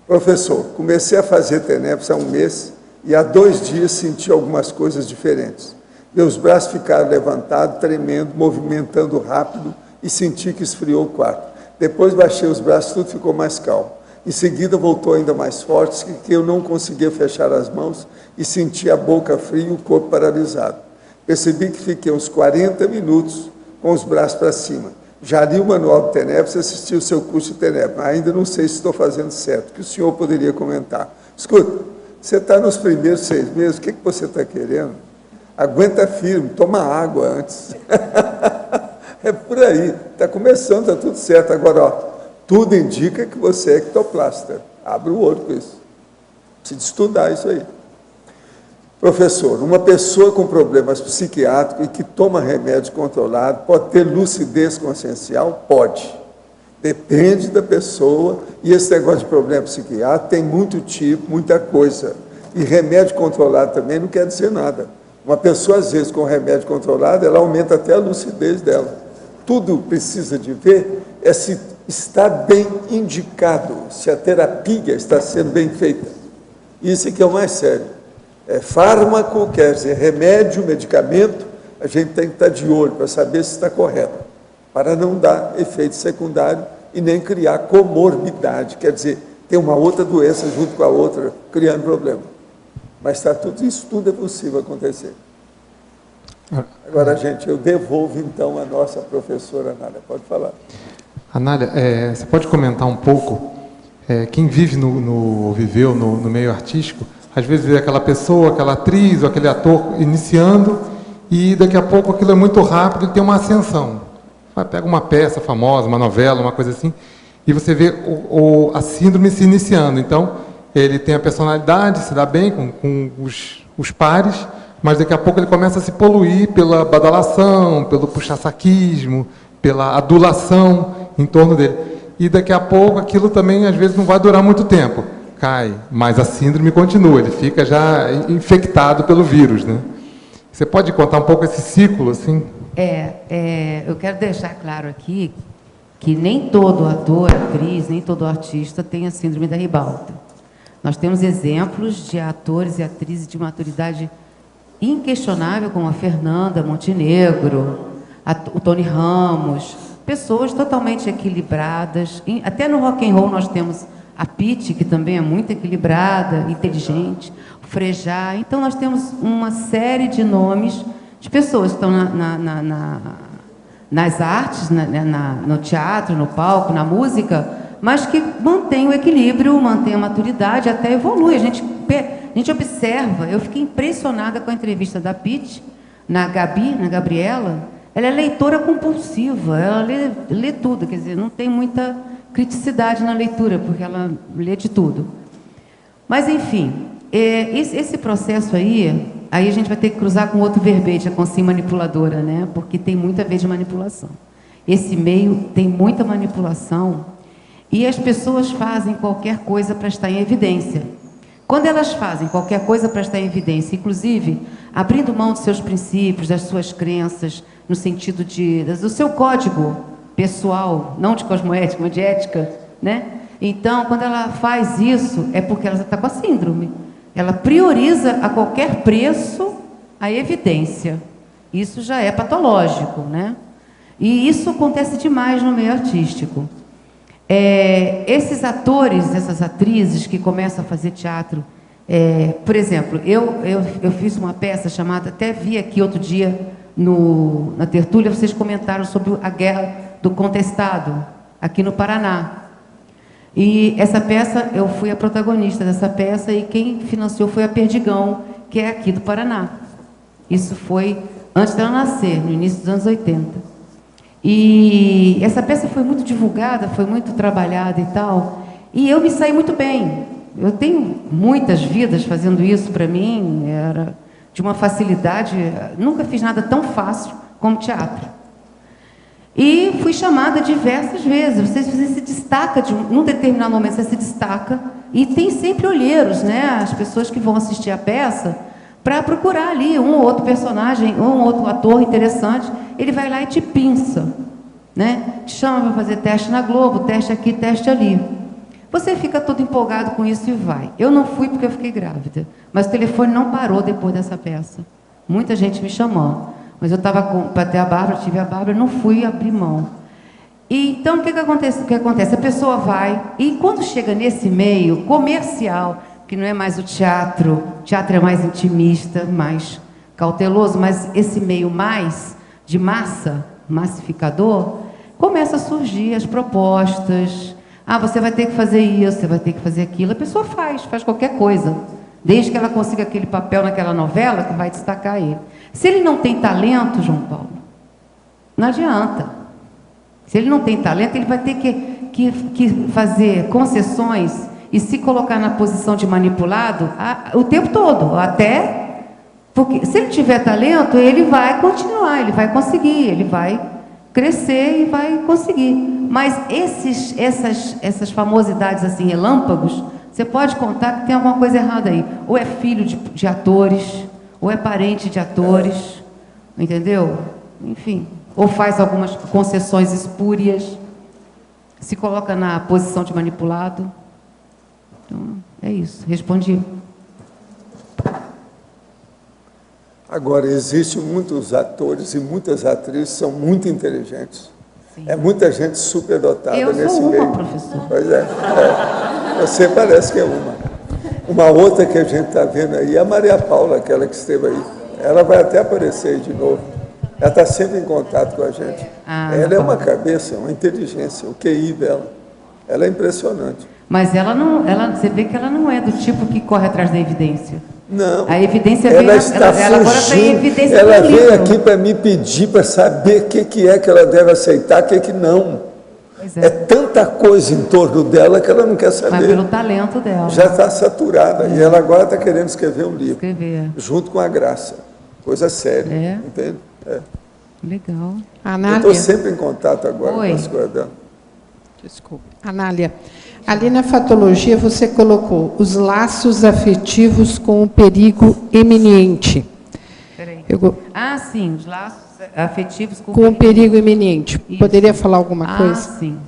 Professor, comecei a fazer TENEPS há um mês e há 2 dias senti algumas coisas diferentes. Meus braços ficaram levantados, tremendo, movimentando rápido e senti que esfriou o quarto. Depois baixei os braços, tudo ficou mais calmo. Em seguida voltou ainda mais forte, que eu não conseguia fechar as mãos e senti a boca fria e o corpo paralisado. Percebi que fiquei uns 40 minutos com os braços para cima. Já li o manual do TENEP, assisti o seu curso de TENEP, mas ainda não sei se estou fazendo certo. O que o senhor poderia comentar? Escuta, você está nos primeiros 6 meses, o que você está querendo? Aguenta firme, toma água antes. É por aí, está começando, está tudo certo. Agora, ó, tudo indica que você é ectoplasta. Abre o olho com isso. Precisa estudar isso aí. Professor, uma pessoa com problemas psiquiátricos e que toma remédio controlado pode ter lucidez consciencial? Pode. Depende da pessoa, e esse negócio de problema psiquiátrico tem muito tipo, muita coisa. E remédio controlado também não quer dizer nada. Uma pessoa, às vezes, com remédio controlado, ela aumenta até a lucidez dela. Tudo precisa de ver é se está bem indicado, se a terapia está sendo bem feita. Isso é que é o mais sério. É fármaco, quer dizer, remédio, medicamento, a gente tem que estar de olho para saber se está correto, para não dar efeito secundário e nem criar comorbidade, quer dizer, ter uma outra doença junto com a outra, criando problema. Mas está isso tudo é possível acontecer. Agora, gente, eu devolvo então a nossa professora Anália. Pode falar. Anália, você pode comentar um pouco, quem vive viveu no meio artístico, às vezes vê aquela pessoa, aquela atriz ou aquele ator iniciando e daqui a pouco aquilo é muito rápido e tem uma ascensão. Pega uma peça famosa, uma novela, uma coisa assim, e você vê a síndrome se iniciando. Então, ele tem a personalidade, se dá bem com os pares, mas daqui a pouco ele começa a se poluir pela badalação, pelo puxa-saquismo, pela adulação em torno dele. E daqui a pouco aquilo também, às vezes, não vai durar muito tempo. Cai, mas a síndrome continua, ele fica já infectado pelo vírus, né? Você pode contar um pouco esse ciclo, assim? Eu quero deixar claro aqui que nem todo ator, atriz, nem todo artista tem a síndrome da ribalta. Nós temos exemplos de atores e atrizes de maturidade inquestionável, como a Fernanda Montenegro, o Tony Ramos, pessoas totalmente equilibradas. Até no rock and roll nós temos a Pitty, que também é muito equilibrada, inteligente, o Frejá. Então, nós temos uma série de nomes de pessoas que estão nas artes, no teatro, no palco, na música, mas que mantêm o equilíbrio, mantêm a maturidade, até evolui. A gente observa, eu fiquei impressionada com a entrevista da Pitty, na Gabriela. Ela é leitora compulsiva, ela lê tudo, quer dizer, não tem muita criticidade na leitura, porque ela lê de tudo. Mas, enfim, esse processo aí a gente vai ter que cruzar com outro verbete, a consciência manipuladora, né? Porque tem muita vez de manipulação. Esse meio tem muita manipulação e as pessoas fazem qualquer coisa para estar em evidência. Quando elas fazem qualquer coisa para estar em evidência, inclusive abrindo mão dos seus princípios, das suas crenças, no sentido do seu código pessoal, não de cosmoética, mas de ética, né? Então, quando ela faz isso, é porque ela está com a síndrome. Ela prioriza a qualquer preço a evidência. Isso já é patológico, né? E isso acontece demais no meio artístico. Esses atores, essas atrizes que começam a fazer teatro, por exemplo, eu fiz uma peça chamada, até vi aqui outro dia na tertúlia, vocês comentaram sobre a guerra do contestado, aqui no Paraná. E essa peça, eu fui a protagonista dessa peça e quem financiou foi a Perdigão, que é aqui do Paraná. Isso foi antes dela nascer, no início dos anos 80. E essa peça foi muito divulgada, foi muito trabalhada e tal, e eu me saí muito bem. Eu tenho muitas vidas fazendo isso para mim, era de uma facilidade, nunca fiz nada tão fácil como teatro. E fui chamada diversas vezes. Você se destaca, num determinado momento você se destaca, e tem sempre olheiros, né? As pessoas que vão assistir a peça, para procurar ali um ou outro personagem, um ou outro ator interessante, ele vai lá e te pinça, né? Te chama para fazer teste na Globo, teste aqui, teste ali. Você fica todo empolgado com isso e vai. Eu não fui porque eu fiquei grávida, mas o telefone não parou depois dessa peça. Muita gente me chamou. Mas eu estava para ter a Bárbara, tive a Bárbara, não fui abrir mão. E, então, o que acontece? A pessoa vai, e quando chega nesse meio comercial, que não é mais o teatro é mais intimista, mais cauteloso, mas esse meio mais de massa, massificador, começa a surgir as propostas. Ah, você vai ter que fazer isso, você vai ter que fazer aquilo. A pessoa faz qualquer coisa, desde que ela consiga aquele papel naquela novela que vai destacar ele. Se ele não tem talento, João Paulo, não adianta. Se ele não tem talento, ele vai ter que fazer concessões e se colocar na posição de manipulado o tempo todo, até... Porque se ele tiver talento, ele vai continuar, ele vai conseguir, ele vai crescer e vai conseguir. Mas essas famosidades assim, relâmpagos, você pode contar que tem alguma coisa errada aí. Ou é filho de atores, ou é parente de atores, entendeu? Enfim, ou faz algumas concessões espúrias, se coloca na posição de manipulado. Então, é isso. Respondi. Agora, existem muitos atores e muitas atrizes que são muito inteligentes. Sim. É muita gente superdotada nesse sou meio. uma, professor. Pois é. Você parece que é uma. Uma outra que a gente está vendo aí é a Maria Paula, aquela que esteve aí. Ela vai até aparecer aí de novo. Ela está sempre em contato com a gente. Ela é uma cabeça, uma inteligência, o QI dela. Ela é impressionante. Mas você vê que ela não é do tipo que corre atrás da evidência. Não. A evidência ela veio, está ela agora tem evidência. Ela no veio livro. aqui para me pedir, para saber o que é que ela deve aceitar, o que não. Pois É tanta coisa em torno dela que ela não quer saber. Mas pelo talento dela. Já está saturada. E ela agora está querendo escrever um livro. Escrever. Junto com a Graça. Coisa séria. É. Entende? É. Legal. Eu Anália. estou sempre em contato agora Oi. com as coisas dela. Desculpa. Anália, ali na fatologia você colocou os laços afetivos com o perigo eminente. Peraí. Eu, Sim, os laços afetivos com com o perigo iminente. Isso. Poderia falar alguma coisa? Sim.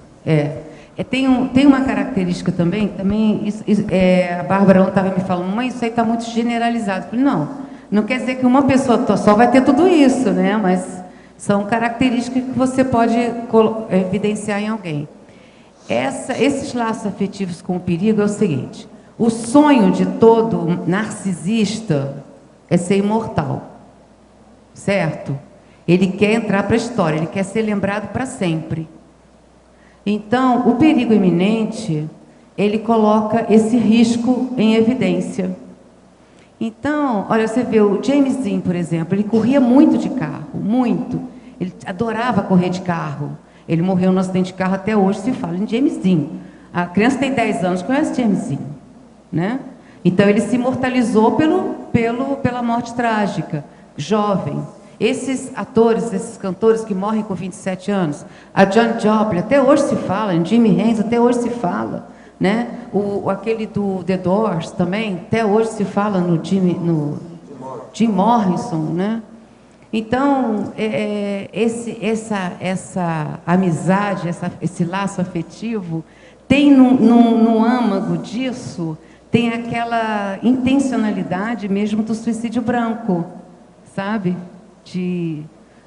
Tem uma característica também a Bárbara estava me falando, mas isso aí está muito generalizado. Eu falei, não quer dizer que uma pessoa só vai ter tudo isso, né? Mas são características que você pode evidenciar em alguém. Esses laços afetivos com o perigo é o seguinte: o sonho de todo narcisista é ser imortal, certo? Ele quer entrar para a história, ele quer ser lembrado para sempre. Então, o perigo iminente, ele coloca esse risco em evidência. Então, olha, você vê o James Dean, por exemplo, ele corria muito de carro, muito. Ele adorava correr de carro. Ele morreu num acidente de carro, até hoje se fala em James Dean. A criança tem 10 anos, conhece James Dean, né? Então, ele se imortalizou pela morte trágica, jovem. Esses atores, esses cantores que morrem com 27 anos, a Janis Joplin, até hoje se fala, em Jimi Hendrix, até hoje se fala, né? Aquele do The Doors também, até hoje se fala no Jim Morrison, né? Então, essa amizade, esse laço afetivo, tem no âmago disso, tem aquela intencionalidade mesmo do suicídio branco, sabe?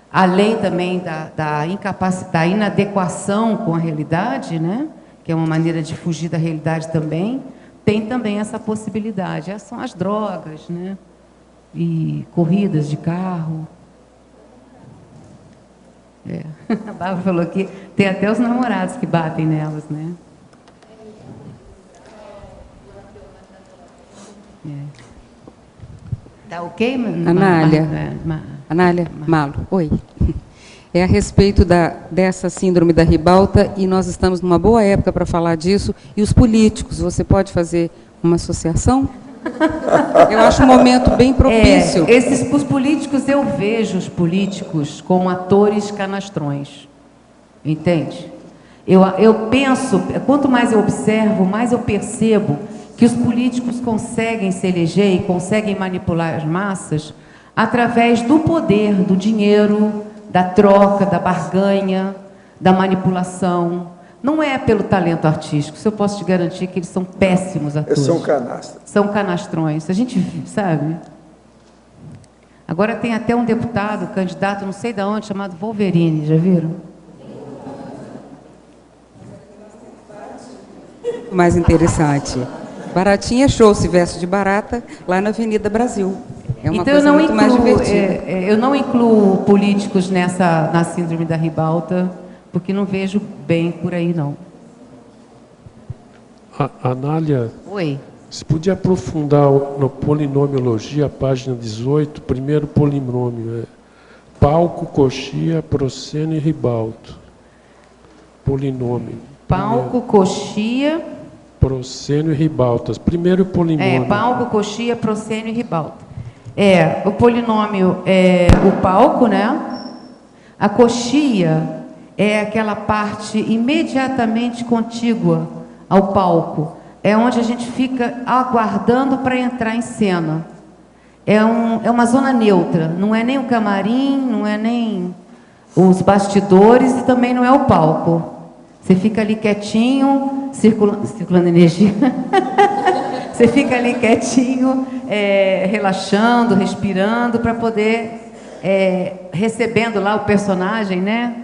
Além também da inadequação com a realidade, né? Que é uma maneira de fugir da realidade também, tem também essa possibilidade. Essas são as drogas, né? E corridas de carro. A Bárbara falou que tem até os namorados que batem nelas, né? Tá ok, Anália? Anália Malo, oi. É a respeito dessa síndrome da ribalta, e nós estamos numa boa época para falar disso. E os políticos, você pode fazer uma associação? Eu acho um momento bem propício. Os políticos, eu vejo os políticos como atores canastrões, entende? Eu penso, quanto mais eu observo, mais eu percebo que os políticos conseguem se eleger e conseguem manipular as massas através do poder, do dinheiro, da troca, da barganha, da manipulação. Não é pelo talento artístico, isso eu posso te garantir que eles são péssimos atores. Eles são canastras. São canastrões, a gente sabe. Agora tem até um deputado, candidato, não sei de onde, chamado Wolverine, já viram? Mais interessante. Baratinha é show, se veste de barata, lá na Avenida Brasil. É uma então coisa muito mais divertida. Eu não incluo políticos na síndrome da ribalta, porque não vejo bem por aí, não. Anália, Oi. você podia aprofundar no polinomiologia, página 18, primeiro polinômio, palco, coxia, proscênio e ribalto. Polinômio. Palco, coxia... Proscênio e ribaltas. Primeiro polinômio. Palco, coxia, proscênio e ribalta. O polinômio é o palco, né? A coxia é aquela parte imediatamente contígua ao palco. É onde a gente fica aguardando para entrar em cena. É uma zona neutra. Não é nem o camarim, não é nem os bastidores e também não é o palco. Você fica ali quietinho, circulando energia. Você fica ali quietinho, relaxando, respirando, para poder, recebendo lá o personagem, né?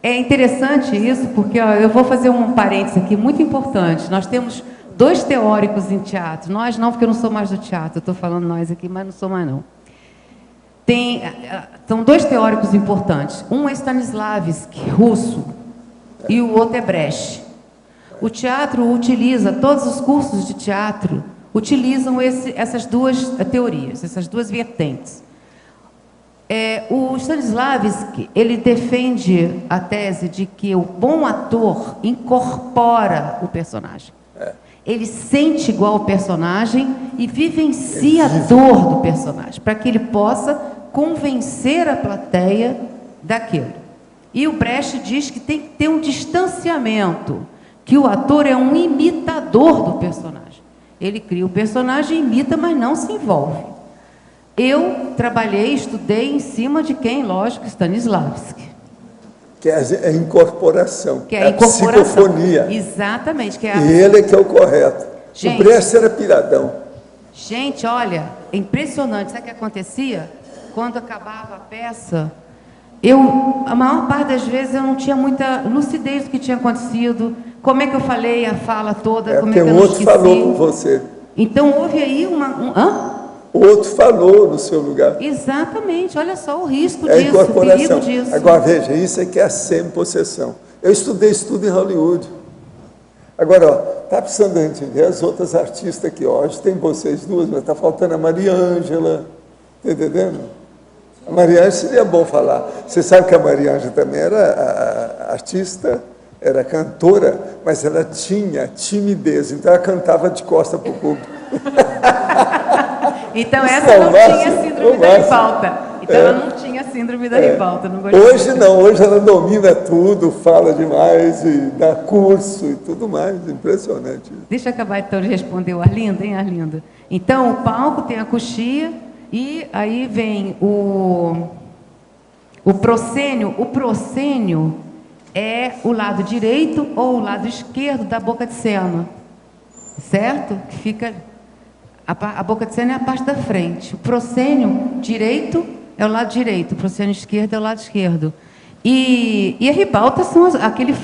É interessante isso, porque eu vou fazer um parênteses aqui muito importante. Nós temos 2 teóricos em teatro. Nós não, porque eu não sou mais do teatro. Eu estou falando nós aqui, mas não sou mais não. São 2 teóricos importantes. Um é Stanislavski, russo, e o outro é Brecht. O teatro utiliza, todos os cursos de teatro utilizam essas 2 teorias, essas 2 vertentes. O Stanislavski, ele defende a tese de que o bom ator incorpora o personagem. Ele sente igual o personagem e vivencia a dor do personagem, para que ele possa convencer a plateia daquilo. E o Brecht diz que tem que ter um distanciamento, que o ator é um imitador do personagem. Ele cria o personagem, imita, mas não se envolve. Eu trabalhei, estudei em cima de quem? Lógico, Stanislavski. Que é a incorporação, que é a psicofonia. Exatamente. E ele é que é o correto. Gente, o Brecht era piradão. Gente, olha, é impressionante. Sabe o que acontecia? Quando acabava a peça, a maior parte das vezes eu não tinha muita lucidez do que tinha acontecido, como é que eu falei a fala toda, como é que eu não esqueci. Outro falou com você. Então houve aí O outro falou no seu lugar. Exatamente, olha só o risco É disso, o perigo disso. Agora, veja, isso é que é a semi-possessão. Eu estudei em Hollywood. Agora, está precisando a gente ver as outras artistas aqui. Hoje tem vocês 2, mas está faltando a Maria Ângela. Está entendendo? A Maria Ângela seria bom falar. Você sabe que a Maria Ângela também era artista, era cantora, mas ela tinha timidez, então ela cantava de costa para o público. Então essa não tinha síndrome da ribalta. Então ela não tinha síndrome da ribalta. Hoje não, hoje ela domina tudo, fala demais, e dá curso e tudo mais. Impressionante. Deixa eu acabar então de responder o Arlindo, hein, Arlindo? Então o palco tem a coxia e aí vem o proscênio. O proscênio é o lado direito ou o lado esquerdo da boca de cena, certo? Que fica... A boca de cena é a parte da frente. O proscênio direito é o lado direito, o proscênio esquerdo é o lado esquerdo. E a ribalta são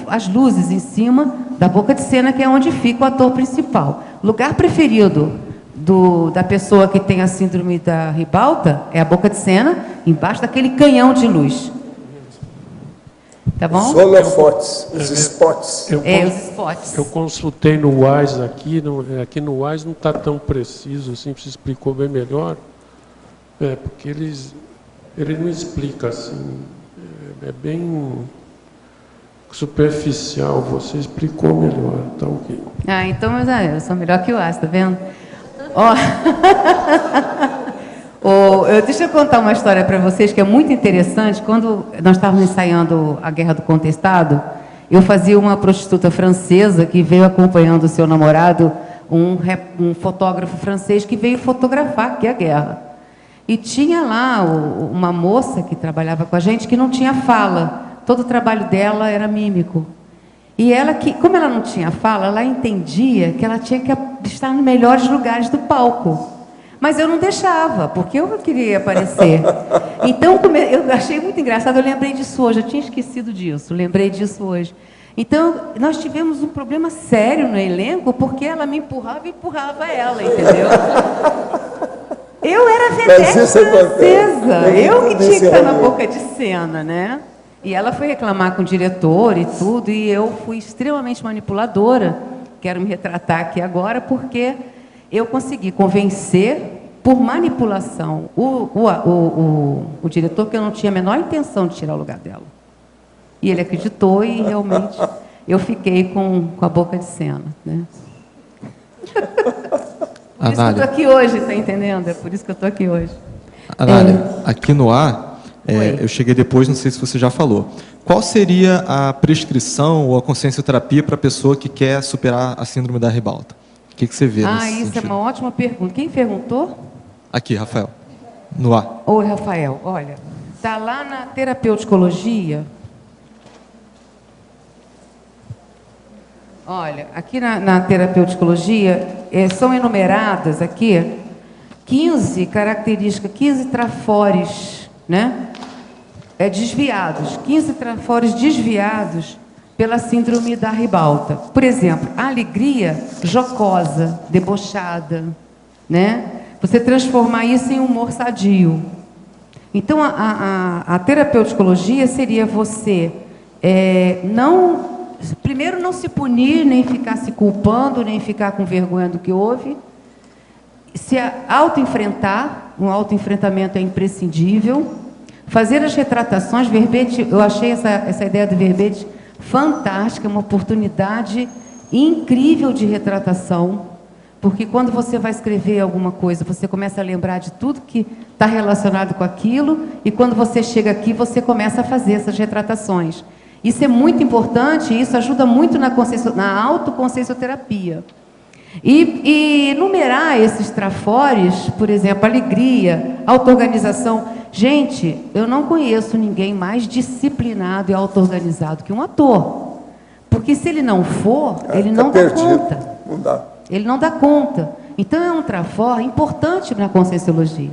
as luzes em cima da boca de cena, que é onde fica o ator principal. Lugar preferido da pessoa que tem a síndrome da ribalta é a boca de cena, embaixo daquele canhão de luz. Tá bom? Os holofotes, os spots. Os spots. Eu consultei no WAIS aqui no WAIS não está tão preciso assim, você explicou bem melhor, porque ele não explica assim, é bem superficial, você explicou melhor, tá ok. Então eu sou melhor que o WAIS, tá vendo? Deixa eu contar uma história para vocês que é muito interessante. Quando nós estávamos ensaiando a Guerra do Contestado, eu fazia uma prostituta francesa que veio acompanhando o seu namorado, um fotógrafo francês que veio fotografar aqui a guerra. E tinha lá uma moça que trabalhava com a gente que não tinha fala. Todo o trabalho dela era mímico. E ela, como ela não tinha fala, ela entendia que ela tinha que estar nos melhores lugares do palco. Mas eu não deixava, porque eu queria aparecer. Então, eu achei muito engraçado, eu lembrei disso hoje, eu tinha esquecido disso, lembrei disso hoje. Então, nós tivemos um problema sério no elenco, porque ela me empurrava e empurrava ela, entendeu? Eu era vedete francesa, eu que tinha que estar na boca de cena, né? E ela foi reclamar com o diretor e tudo, e eu fui extremamente manipuladora. Quero me retratar aqui agora, porque eu consegui convencer, por manipulação, o diretor, que eu não tinha a menor intenção de tirar o lugar dela. E ele acreditou e realmente eu fiquei com a boca de cena. Né? Por isso que eu estou aqui hoje, está entendendo? É por isso que eu estou aqui hoje. Anália, aqui no ar, eu cheguei depois, não sei se você já falou. Qual seria a prescrição ou a consciencioterapia para a pessoa que quer superar a síndrome da ribalta? O que você vê nesse Isso sentido? é uma ótima pergunta. Quem perguntou? Aqui, Rafael, no ar. Oi, Rafael. Olha, está lá na terapeuticologia. Olha, aqui na terapeuticologia, são enumeradas aqui 15 características, 15 trafores, né? Desviados, 15 trafores desviados pela síndrome da ribalta. Por exemplo, a alegria jocosa, debochada, né? Você transformar isso em humor sadio. Então, a terapeuticologia seria você primeiro, não se punir, nem ficar se culpando, nem ficar com vergonha do que houve. Se autoenfrentar, um autoenfrentamento é imprescindível. Fazer as retratações, verbete, eu achei essa ideia do verbete fantástica, uma oportunidade incrível de retratação, porque quando você vai escrever alguma coisa, você começa a lembrar de tudo que está relacionado com aquilo, e quando você chega aqui, você começa a fazer essas retratações. Isso é muito importante, e isso ajuda muito na autoconsciencioterapia. E numerar esses trafores, por exemplo, alegria, auto-organização. Gente, eu não conheço ninguém mais disciplinado e auto-organizado que um ator. Porque se ele não for, ele não dá conta. Não dá. Ele não dá conta. Então, é um trafor importante na conscienciologia.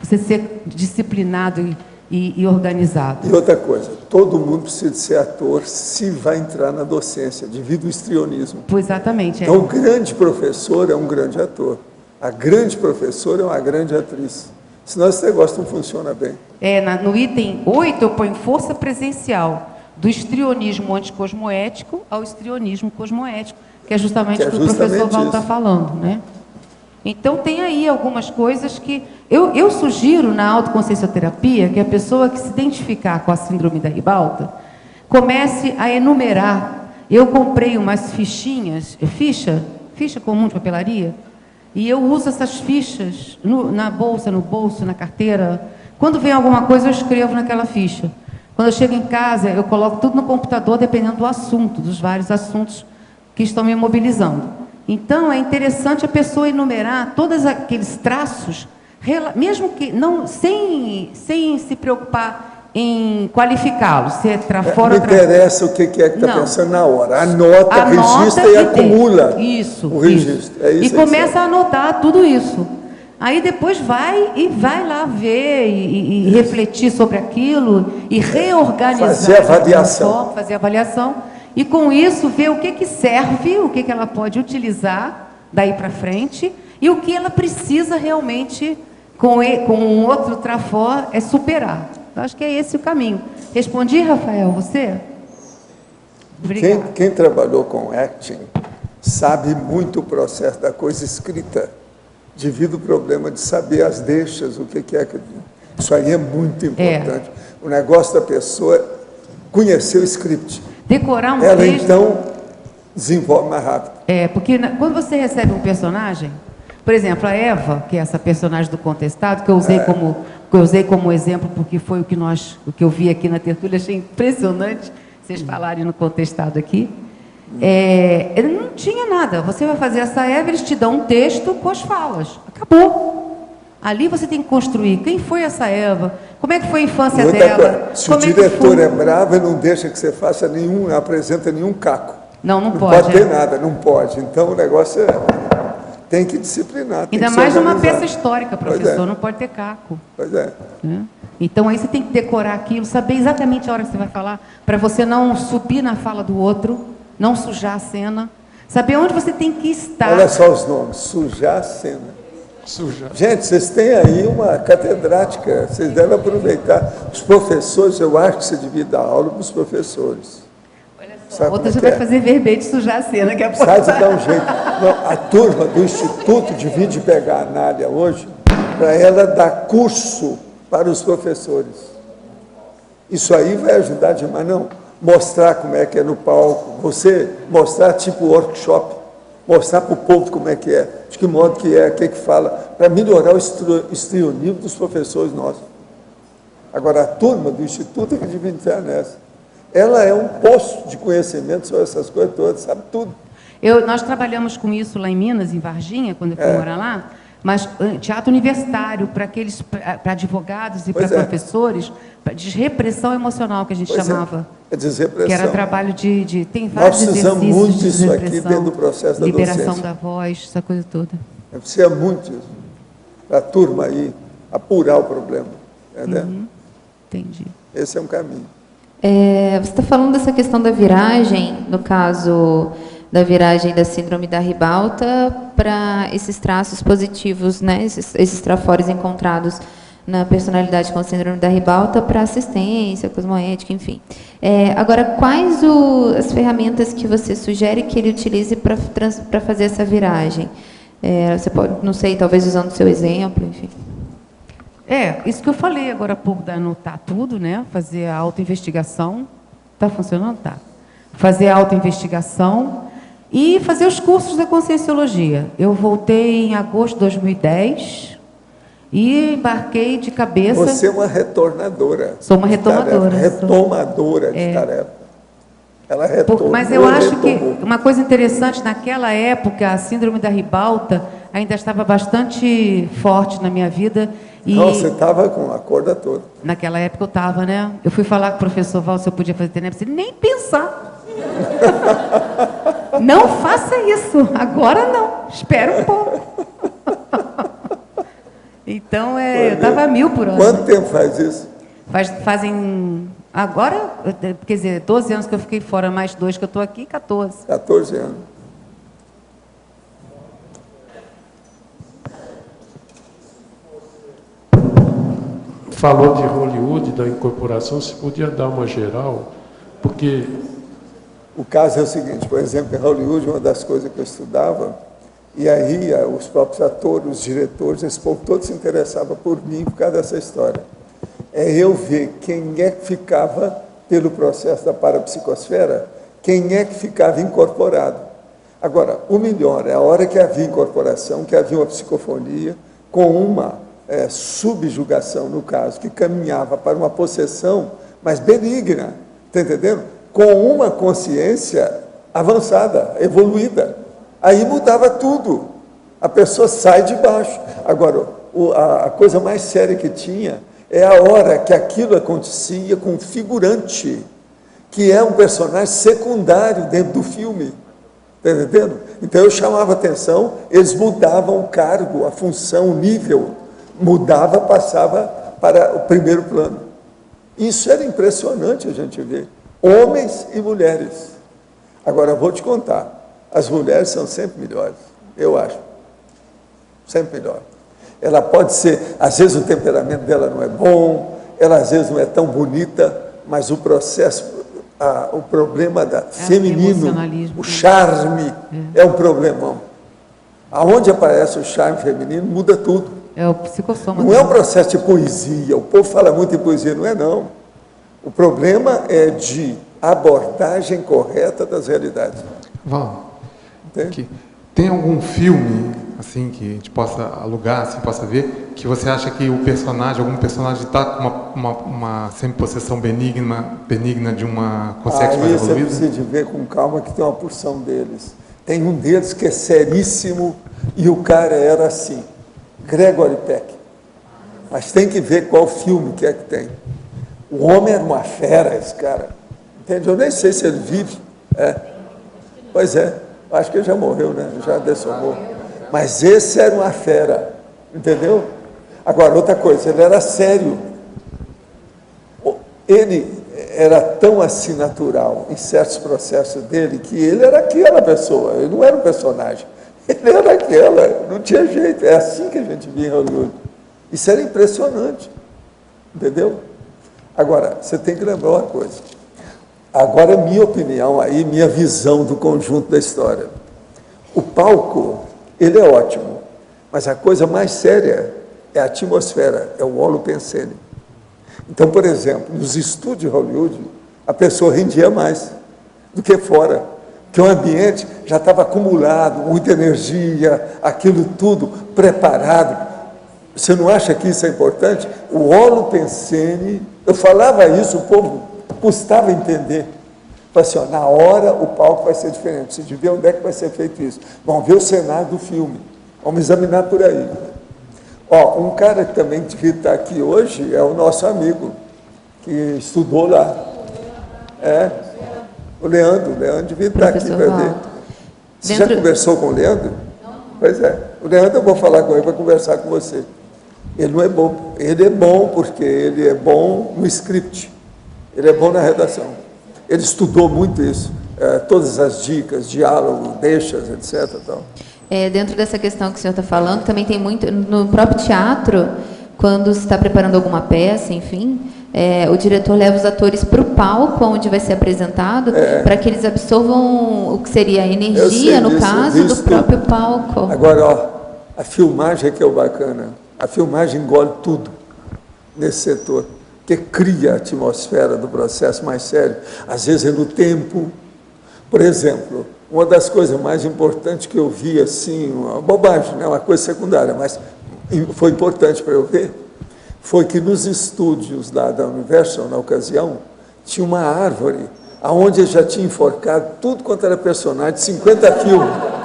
Você ser disciplinado e organizado. E outra coisa, todo mundo precisa de ser ator se vai entrar na docência, devido ao histrionismo. Exatamente. Então, o grande professor é um grande ator. A grande professora é uma grande atriz. Senão esse negócio não funciona bem. No item 8, eu ponho força presencial, do histrionismo anticosmoético ao histrionismo cosmoético, que é justamente o que o professor Val está falando, né? Então, tem aí algumas coisas que... Eu sugiro na autoconsciencioterapia que a pessoa que se identificar com a síndrome da ribalta comece a enumerar. Eu comprei umas fichinhas, ficha comum de papelaria, e eu uso essas fichas na bolsa, no bolso, na carteira. Quando vem alguma coisa, eu escrevo naquela ficha. Quando eu chego em casa, eu coloco tudo no computador, dependendo do assunto, dos vários assuntos que estão me mobilizando. Então, é interessante a pessoa enumerar todos aqueles traços, mesmo que não, sem se preocupar em qualificá-los, se é trafora ou não interessa o que é que está pensando na hora. Anota, registra e acumula o registro. É isso, e começa a anotar tudo isso. Aí depois vai lá ver e refletir sobre aquilo e reorganizar. Fazer avaliação. E com isso ver o que serve, o que ela pode utilizar daí para frente e o que ela precisa realmente, com um outro trafor, superar. Eu acho que é esse o caminho. Respondi, Rafael, você? Obrigada. Quem trabalhou com acting sabe muito o processo da coisa escrita, devido ao problema de saber as deixas, o que é que... Isso aí é muito importante. O negócio da pessoa conhecer o script. Decorar um ela, texto... então, desenvolve mais rápido. Porque quando você recebe um personagem, por exemplo, a Eva, que é essa personagem do Contestado, que eu usei como exemplo, porque foi o que eu vi aqui na tertúlia, achei impressionante vocês falarem no Contestado aqui. Ele não tinha nada. Você vai fazer essa Eva, eles te dão um texto com as falas. Acabou. Ali você tem que construir. Quem foi essa Eva? Como é que foi a infância dela? Se o diretor é bravo, ele não deixa que você faça apresenta nenhum caco. Não pode. Não pode ter nada, não pode. Então o negócio tem que disciplinar. Ainda mais numa peça histórica, professor, não pode ter caco. Pois é. Então aí você tem que decorar aquilo, saber exatamente a hora que você vai falar, para você não subir na fala do outro, não sujar a cena, saber onde você tem que estar. Olha só os nomes: sujar a cena, Sujar. Gente, vocês têm aí uma catedrática, vocês devem aproveitar. Os professores, eu acho que você devia dar aula para os professores. Sabe Outra como já é que vai é? fazer verbete sujar a cena, que é Precisa de dar um jeito. Não, a turma do Instituto divide pegar a Anália hoje para ela dar curso para os professores. Isso aí vai ajudar demais, não? Mostrar como é que é no palco, você mostrar tipo workshop, mostrar para o povo como é, de que modo que é, o que fala, para melhorar o estrionismo dos professores nossos. Agora, a turma do Instituto é que devia entrar nessa. Ela é um poço de conhecimento sobre essas coisas todas, sabe tudo. Nós trabalhamos com isso lá em Minas, em Varginha, quando eu fui morar lá, mas teatro universitário para advogados e para professores, de repressão emocional, que a gente chamava. É desrepressão. Que era trabalho tem vários exercícios. Nós precisamos muito de disso aqui dentro do processo da liberação docência. da voz, essa coisa toda. Precisa muito disso, para a turma aí apurar o problema. Entendeu? Entendi. Esse é um caminho. Você está falando dessa questão da viragem, no caso da viragem da síndrome da ribalta para esses traços positivos, né, esses trafores encontrados na personalidade com síndrome da ribalta para assistência, cosmoética, enfim. Agora, quais as ferramentas que você sugere que ele utilize para fazer essa viragem? Você pode, não sei, talvez usando o seu exemplo, enfim. Isso que eu falei agora há pouco, da anotar tudo, né? Fazer a autoinvestigação. Está funcionando? Tá. Fazer a autoinvestigação e fazer os cursos da Conscienciologia. Eu voltei em agosto de 2010 e embarquei de cabeça... Você é uma retornadora. Sou uma retomadora. Retomadora de tarefa. Ela retornou. Mas eu acho que uma coisa interessante, naquela época, a síndrome da ribalta ainda estava bastante forte na minha vida. Não, você estava com a corda toda. Naquela época eu estava, né? Eu fui falar com o professor Val se eu podia fazer TENEP, nem pensar. Não faça isso, agora não, espera um pouco. Então, eu estava 1000 por hora. Quanto tempo faz isso? Fazem, agora, quer dizer, 12 anos que eu fiquei fora, mais 2 que eu estou aqui, 14. 14 anos. Falou de Hollywood, da incorporação, se podia dar uma geral, porque... O caso é o seguinte, por exemplo, em Hollywood, uma das coisas que eu estudava, e aí os próprios atores, os diretores, esse povo todo se interessava por mim por causa dessa história. É eu ver quem é que ficava, pelo processo da parapsicosfera, quem é que ficava incorporado. Agora, o melhor é a hora que havia incorporação, que havia uma psicofonia, com uma subjugação, no caso, que caminhava para uma possessão, mas benigna, está entendendo? Com uma consciência avançada, evoluída. Aí mudava tudo. A pessoa sai de baixo. Agora, a coisa mais séria que tinha é a hora que aquilo acontecia com um figurante, que é um personagem secundário dentro do filme. Está entendendo? Então eu chamava atenção, eles mudavam o cargo, a função, o nível, mudava, passava para o primeiro plano. Isso era impressionante a gente ver. Homens e mulheres. Agora, eu vou te contar, as mulheres são sempre melhores, eu acho. Sempre melhor. Ela pode ser, às vezes o temperamento dela não é bom, ela às vezes não é tão bonita, mas o processo, o problema feminino, o charme, é um problemão. Aonde aparece o charme feminino, muda tudo. É o psicossoma. Não é um processo de poesia, o povo fala muito em poesia, não é não. O problema é de abordagem correta das realidades. Val, tem algum filme assim que a gente possa alugar, assim, possa ver, que você acha que o personagem, algum personagem está com uma semi-possessão benigna de uma consciência mais evoluída? Aí você precisa de ver com calma que tem uma porção deles. Tem um deles que é seríssimo e o cara era assim, Gregory Peck. Mas tem que ver qual filme que é que tem. O homem era uma fera, esse cara. Entende? Eu nem sei se ele vive. Pois é, acho que ele já morreu, né? Já dessomou. Mas esse era uma fera, entendeu? Agora, outra coisa, ele era sério. Ele era tão assim natural em certos processos dele que ele era aquela pessoa, ele não era um personagem. Ele era aquela, não tinha jeito. É assim que a gente via em Hollywood. Isso era impressionante. Entendeu? Agora, você tem que lembrar uma coisa. Agora, minha opinião, aí, minha visão do conjunto da história. O palco, ele é ótimo, mas a coisa mais séria é a atmosfera, é o holopensene. Então, por exemplo, nos estúdios de Hollywood, a pessoa rendia mais do que fora, porque o ambiente já estava acumulado, muita energia, aquilo tudo preparado. Você não acha que isso é importante? O holopensene, eu falava isso, o povo custava entender. Falei assim, ó, na hora o palco vai ser diferente, você devia ver onde é que vai ser feito isso. Vamos ver o cenário do filme, vamos examinar por aí. Ó, um cara que também devia estar aqui hoje é o nosso amigo, que estudou lá. O Leandro devia estar aqui para ver. Você já conversou com o Leandro? Pois é, o Leandro eu vou falar com ele para conversar com você. Ele não é bom, ele é bom porque ele é bom no script, ele é bom na redação. Ele estudou muito isso, todas as dicas, diálogo, deixas, etc. Tal. Dentro dessa questão que o senhor está falando, também tem muito, no próprio teatro, quando se está preparando alguma peça, enfim, o diretor leva os atores para o palco, onde vai ser apresentado, para que eles absorvam o que seria a energia, no caso, do próprio palco. Agora, ó, a filmagem é que é o bacana. A filmagem engole tudo nesse setor, que cria a atmosfera do processo mais sério. Às vezes é no tempo. Por exemplo, uma das coisas mais importantes que eu vi, assim, uma bobagem, né? Uma coisa secundária, mas foi importante para eu ver, foi que nos estúdios da Universal, na ocasião, tinha uma árvore, onde eu já tinha enforcado tudo quanto era personagem, de 50 filmes.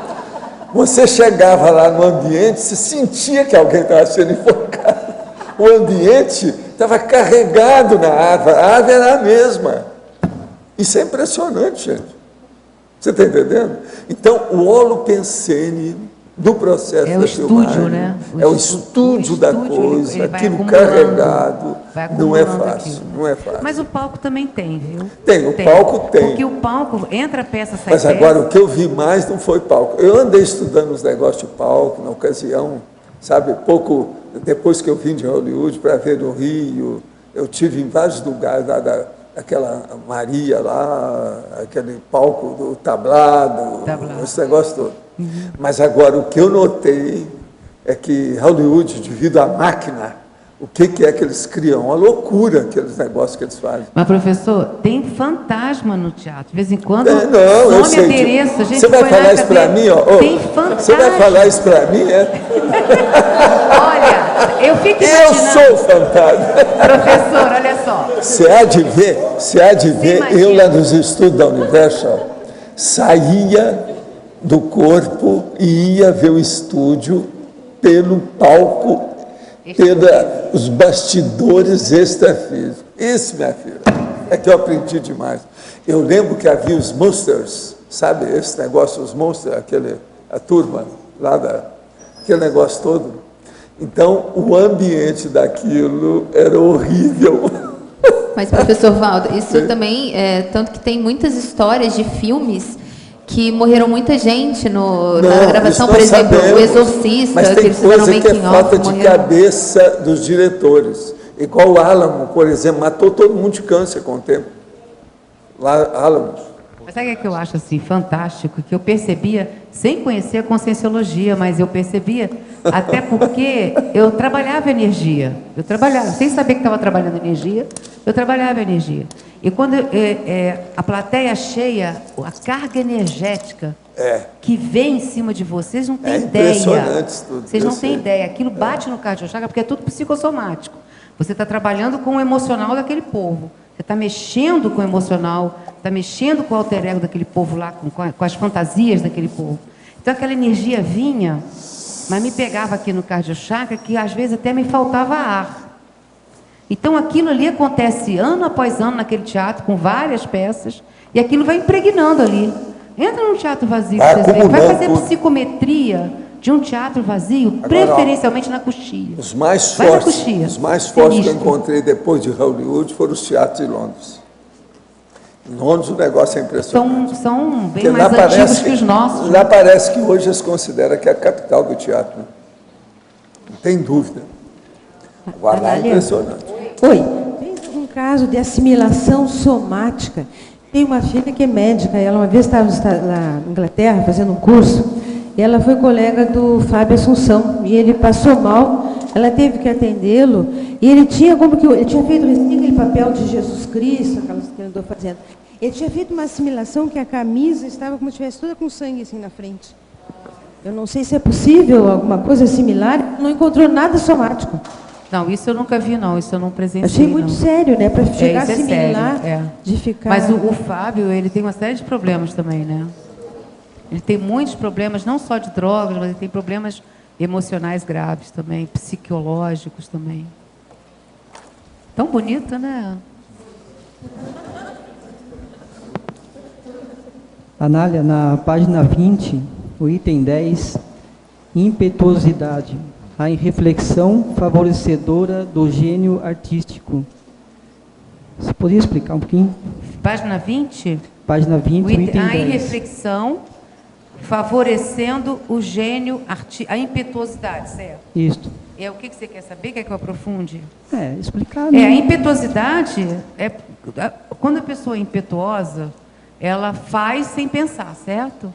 Você chegava lá no ambiente, se sentia que alguém estava sendo enforcado. O ambiente estava carregado na árvore, a árvore era a mesma. Isso é impressionante, gente. Você está entendendo? Então, o holopensene do processo da filmagem, né? É o estúdio da coisa, aquilo carregado, não é fácil, não é fácil. Mas o palco também tem, viu? Tem, o palco tem. Porque o palco, entra a peça, sai Mas peça. agora, o que eu vi mais não foi palco. Eu andei estudando os negócios de palco, na ocasião, sabe, pouco depois que eu vim de Hollywood para ver no Rio, eu tive em vários lugares, aquela Maria lá, aquele palco do tablado. Esse negócio todo. Mas agora, o que eu notei é que Hollywood, devido à máquina, o que é que eles criam? Uma loucura, aqueles negócios que eles fazem. Mas, professor, tem fantasma no teatro. De vez em quando, não, eu sei. Teresa, a gente você vai falar isso para mim? Tem fantasma. Você vai falar isso para mim, Olha, eu fico imaginando. Eu sou fantasma. Professor, olha só. Você há de ver, eu lá nos estudos da Universal, saía do corpo e ia ver o estúdio pelo palco, pelos bastidores extrafísicos. Isso, minha filha, é que eu aprendi demais. Eu lembro que havia os Monsters, sabe, esse negócio, os Monsters, a turma lá aquele negócio todo. Então, o ambiente daquilo era horrível. Mas, professor Valdo, isso também, tanto que tem muitas histórias de filmes que morreram muita gente na gravação, por exemplo, O Exorcista, mas tem coisa que é falta de morreram. cabeça dos diretores. Igual o Alamo, por exemplo, matou todo mundo de câncer com o tempo. Lá, Alamo. Mas sabe o que eu acho assim fantástico? Que eu percebia, sem conhecer a conscienciologia, mas eu percebia, até porque eu trabalhava energia. Eu trabalhava, sem saber que estava trabalhando energia, eu trabalhava energia. E quando a plateia cheia, a carga energética que vem em cima de vocês, não tem ideia. Impressionante tudo. Vocês não têm ideia. Aquilo bate no cardiochakra, porque é tudo psicossomático. Você está trabalhando com o emocional daquele povo. Você está mexendo com o emocional, está mexendo com o alter ego daquele povo lá, com as fantasias daquele povo. Então, aquela energia vinha, mas me pegava aqui no cardiochakra, que às vezes até me faltava ar. Então, aquilo ali acontece ano após ano naquele teatro, com várias peças, e aquilo vai impregnando ali. Entra num teatro vazio, vai fazer psicometria de um teatro vazio, preferencialmente na coxia. Os mais fortes que eu encontrei depois de Hollywood foram os teatros de Londres. Em Londres o negócio é impressionante. São bem Porque mais antigos que os nossos. Lá parece que hoje se considera que é a capital do teatro. Né? Não tem dúvida. Agora lá é impressionante. Oi. Tem um caso de assimilação somática. Tem uma filha que é médica, ela uma vez estava na Inglaterra fazendo um curso, e ela foi colega do Fábio Assunção, e ele passou mal, ela teve que atendê-lo, e ele tinha ele tinha feito aquele papel de Jesus Cristo, aquelas que ele andou fazendo. Ele tinha feito uma assimilação que a camisa estava como se estivesse toda com sangue assim na frente. Eu não sei se é possível alguma coisa similar, não encontrou nada somático. Não, isso eu nunca vi, não. Isso eu não presenciei. Achei muito sério, né? Para chegar a assimilar, sério, de ficar... Mas o Fábio, ele tem uma série de problemas também, né? Ele tem muitos problemas, não só de drogas, mas ele tem problemas emocionais graves também, psicológicos também. Tão bonita, né? Anália, na página 20, o item 10, impetuosidade. A reflexão favorecedora do gênio artístico. Você poderia explicar um pouquinho? Página 20? Página 20, o item a 10. reflexão favorecendo o gênio artístico. A impetuosidade, certo? Isso. É o que você quer saber? Quer que eu aprofunde? Explicar. A impetuosidade é quando a pessoa é impetuosa, ela faz sem pensar, certo?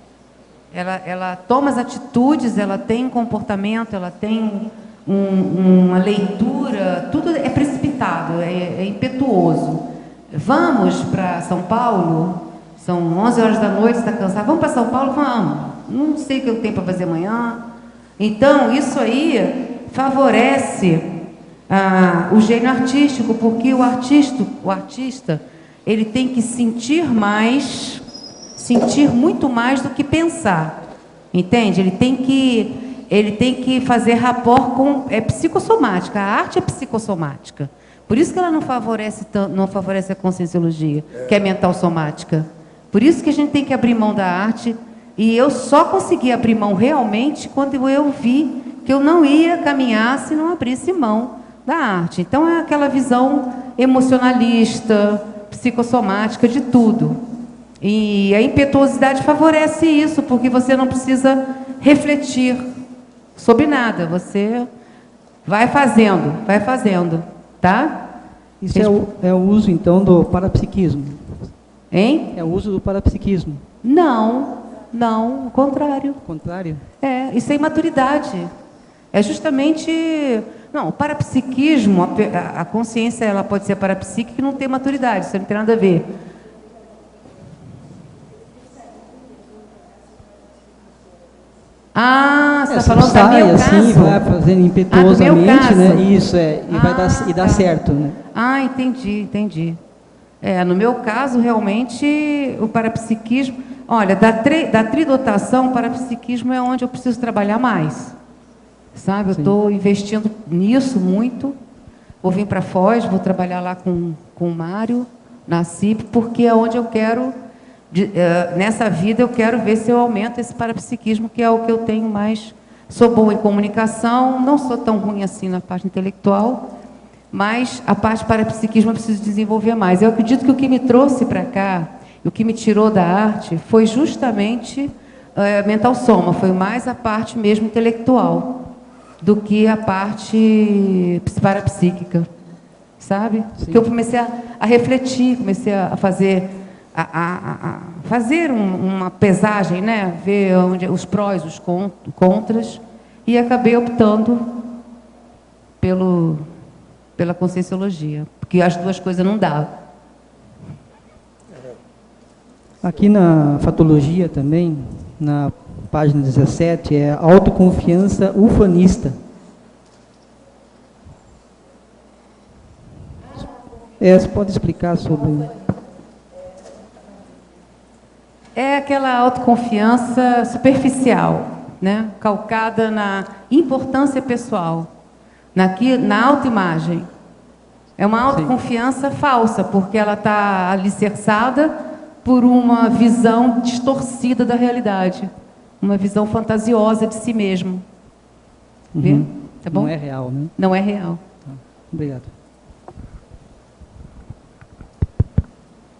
Ela toma as atitudes, ela tem um comportamento, ela tem uma leitura, tudo é precipitado, é impetuoso. Vamos para São Paulo, são 11 horas da noite, está cansado, vamos para São Paulo? Vamos, não sei o que eu tenho para fazer amanhã. Então, isso aí favorece o gênio artístico, porque o artista, ele tem que sentir muito mais do que pensar, entende? Ele tem que fazer rapport com psicossomática. A arte é psicossomática. Por isso que ela não favorece a conscienciologia, que é mental somática. Por isso que a gente tem que abrir mão da arte. E eu só consegui abrir mão realmente quando eu vi que eu não ia caminhar se não abrisse mão da arte. Então é aquela visão emocionalista, psicossomática de tudo. E a impetuosidade favorece isso, porque você não precisa refletir sobre nada, você vai fazendo, tá? Isso é o uso, então, do parapsiquismo? Hein? É o uso do parapsiquismo? Não, o contrário. O contrário? Isso é imaturidade. É justamente... Não, o parapsiquismo, a consciência ela pode ser parapsíquica e não ter maturidade, isso não tem nada a ver. Você está falando do meu caso? Assim, vai fazendo impetuosamente, né? Isso, e dá certo, né? Entendi. No meu caso, realmente, o parapsiquismo... Olha, da tridotação, o parapsiquismo é onde eu preciso trabalhar mais. Sabe? Eu estou investindo nisso muito. Vou vir para Foz, vou trabalhar lá com o Mário, na CIP, porque é onde eu quero... nessa vida eu quero ver se eu aumento esse parapsiquismo, que é o que eu tenho mais. Sou boa em comunicação, não sou tão ruim assim na parte intelectual, mas a parte parapsiquismo eu preciso desenvolver mais. Eu acredito que o que me trouxe para cá, o que me tirou da arte, foi justamente mental soma, foi mais a parte mesmo intelectual do que a parte parapsíquica, sabe? Porque eu comecei a refletir, comecei a fazer... fazer uma pesagem, né? Ver os prós, os contras, e acabei optando pela conscienciologia, porque as duas coisas não dá. Aqui na fatologia também, na página 17, é autoconfiança ufanista. Você pode explicar sobre... É aquela autoconfiança superficial, né? Calcada na importância pessoal, na autoimagem. É uma autoconfiança falsa, porque ela está alicerçada por uma visão distorcida da realidade, uma visão fantasiosa de si mesmo. Vê? Tá bom? Não é real, né? Não é real. Obrigado.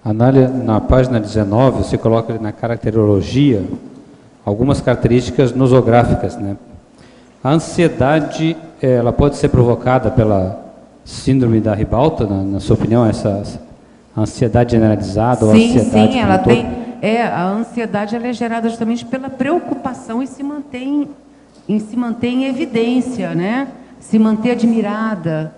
Anália, na página 19, você coloca na caracterologia algumas características nosográficas, né? A ansiedade, ela pode ser provocada pela síndrome da ribalta, na sua opinião, essa ansiedade generalizada ou ansiedade? Sim, ela tem. A ansiedade ela é gerada justamente pela preocupação em se manter em evidência, né? Se manter admirada.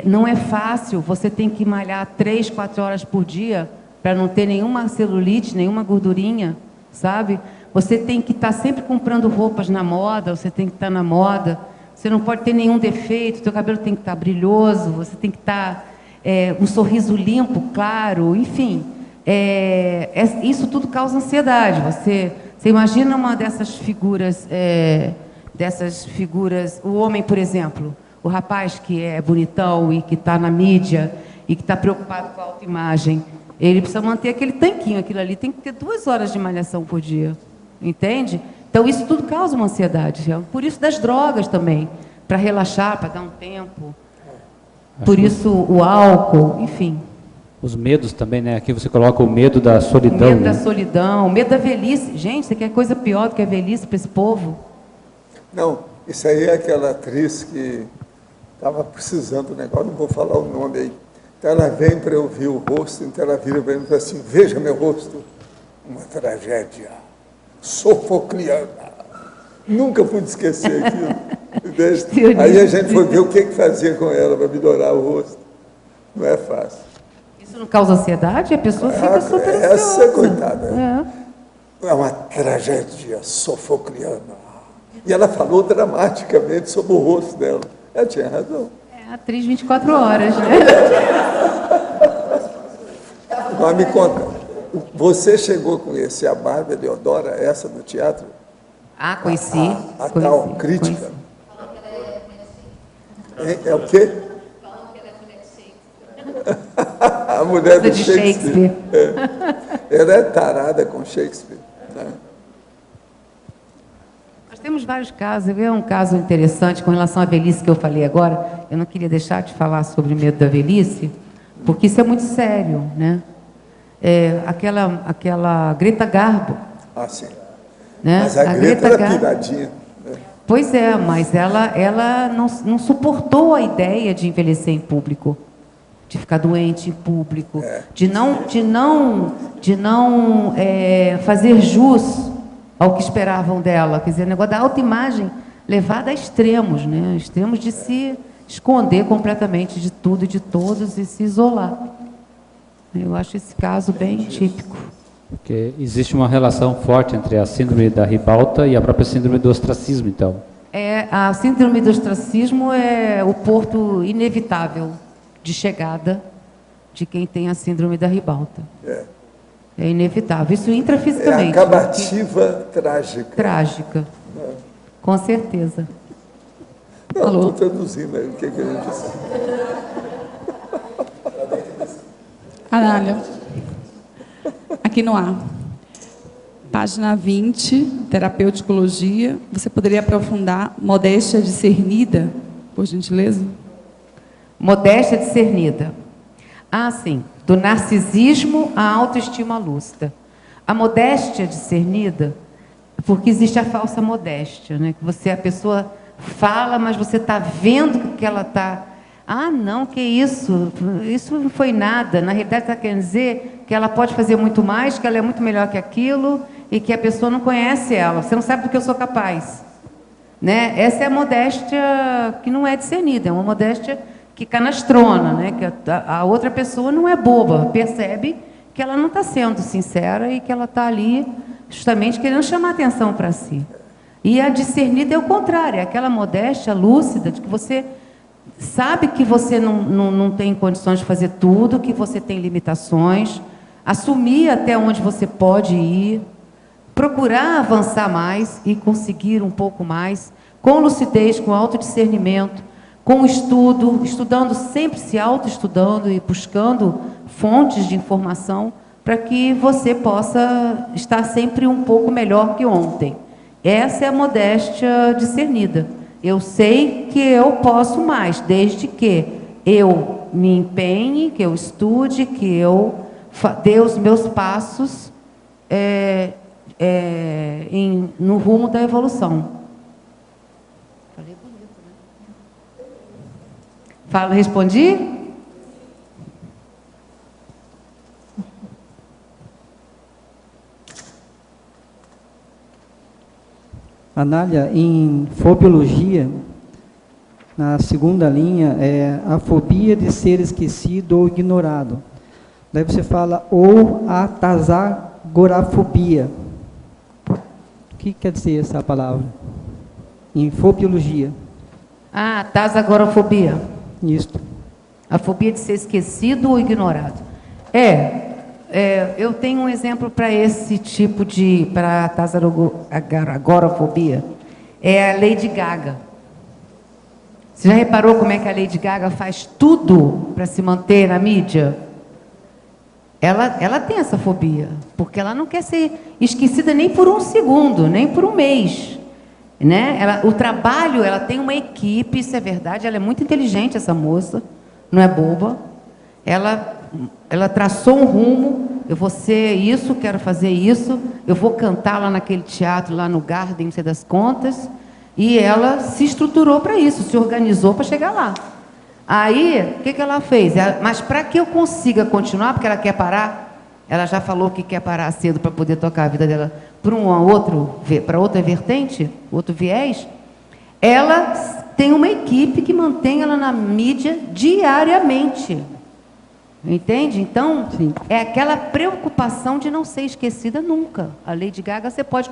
Não é fácil, você tem que malhar 3, 4 horas por dia para não ter nenhuma celulite, nenhuma gordurinha, sabe? Você tem que estar sempre comprando roupas na moda, você tem que estar na moda, você não pode ter nenhum defeito, seu cabelo tem que estar brilhoso, você tem que estar um sorriso limpo, claro, enfim. Isso tudo causa ansiedade. Você imagina uma dessas figuras, o homem, por exemplo, o rapaz que é bonitão e que está na mídia e que está preocupado com a autoimagem, ele precisa manter aquele tanquinho, aquilo ali tem que ter 2 horas de malhação por dia, entende? Então isso tudo causa uma ansiedade, por isso das drogas também, para relaxar, para dar um tempo, por isso o álcool, enfim. Os medos também, né? Aqui você coloca o medo da solidão. O medo da solidão, o medo da velhice. Gente, você quer coisa pior do que a velhice para esse povo? Não, isso aí é aquela atriz que estava precisando do negócio, não vou falar o nome aí. Então ela vem para eu ver o rosto, então ela vira para mim e fala assim, veja meu rosto, uma tragédia sofocliana. Nunca pude esquecer aquilo. Aí a gente foi ver o que fazia com ela para melhorar o rosto. Não é fácil. Isso não causa ansiedade? A pessoa fica super ansiosa. Essa, coitada, é uma tragédia sofocliana. E ela falou dramaticamente sobre o rosto dela. Ela tinha razão. Atriz 24 horas, né? Mas me conta, você chegou a conhecer a Bárbara Leodora, essa do teatro? Conheci. A tal crítica. É o quê? A mulher do Shakespeare. Ela é tarada com Shakespeare. Né? Nós temos vários casos. É um caso interessante com relação à velhice que eu falei agora. Eu não queria deixar de falar sobre o medo da velhice, porque isso é muito sério, né? Aquela Greta Garbo. Sim. Né? Mas a Greta era piradinha. Né? Pois é, mas ela não suportou a ideia de envelhecer em público, de ficar doente em público, de não fazer jus ao que esperavam dela. Quer dizer, o negócio da autoimagem levada a extremos, né? Extremos de se esconder completamente de tudo e de todos e se isolar. Eu acho esse caso bem típico. Porque existe uma relação forte entre a síndrome da ribalta e a própria síndrome do ostracismo, então. A síndrome do ostracismo é o porto inevitável de chegada de quem tem a síndrome da ribalta. É inevitável. Isso intrafisicamente. É a acabativa trágica. Trágica. Com certeza. Não, estou traduzindo aí o que a gente disse. Anália, aqui no ar. Página 20, terapeuticologia. Você poderia aprofundar modéstia discernida, por gentileza? Modéstia discernida. Sim. Do narcisismo à autoestima lúcida. A modéstia discernida, porque existe a falsa modéstia, né? Que a pessoa fala, mas você está vendo que ela está... não, que isso não foi nada. Na realidade, está querendo dizer que ela pode fazer muito mais, que ela é muito melhor que aquilo e que a pessoa não conhece ela. Você não sabe do que eu sou capaz. Né? Essa é a modéstia que não é discernida, é uma modéstia que canastrona, né? Que a outra pessoa não é boba, percebe que ela não está sendo sincera e que ela está ali justamente querendo chamar atenção para si. E a discernida é o contrário, é aquela modéstia lúcida de que você sabe que você não tem condições de fazer tudo, que você tem limitações, assumir até onde você pode ir, procurar avançar mais e conseguir um pouco mais, com lucidez, com autodiscernimento, com estudo, estudando, sempre se autoestudando e buscando fontes de informação para que você possa estar sempre um pouco melhor que ontem. Essa é a modéstia discernida. Eu sei que eu posso mais, desde que eu me empenhe, que eu estude, que eu dê os meus passos no rumo da evolução. Falei bonito, né? Respondi? Anália, em fobiologia, na segunda linha, é a fobia de ser esquecido ou ignorado. Daí você fala, ou a tasagorafobia. O que quer dizer essa palavra? Em fobiologia. Ah, tasagorafobia. Isso. A fobia de ser esquecido ou ignorado. Eu tenho um exemplo para esse tipo de... para a tasagorafobia. É a Lady Gaga. Você já reparou como é que a Lady Gaga faz tudo para se manter na mídia? Ela tem essa fobia, porque ela não quer ser esquecida nem por um segundo, nem por um mês. Né? O trabalho, ela tem uma equipe, isso é verdade, ela é muito inteligente, essa moça, não é boba. Ela traçou um rumo, eu vou ser isso, quero fazer isso, eu vou cantar lá naquele teatro, lá no Garden, não sei das contas, e ela se estruturou para isso, se organizou para chegar lá. Aí, o que ela fez? Mas para que eu consiga continuar, porque ela quer parar, ela já falou que quer parar cedo para poder tocar a vida dela para outra vertente, outro viés, ela tem uma equipe que mantém ela na mídia diariamente. Entende? Então, sim, é aquela preocupação de não ser esquecida nunca. A Lady Gaga, você pode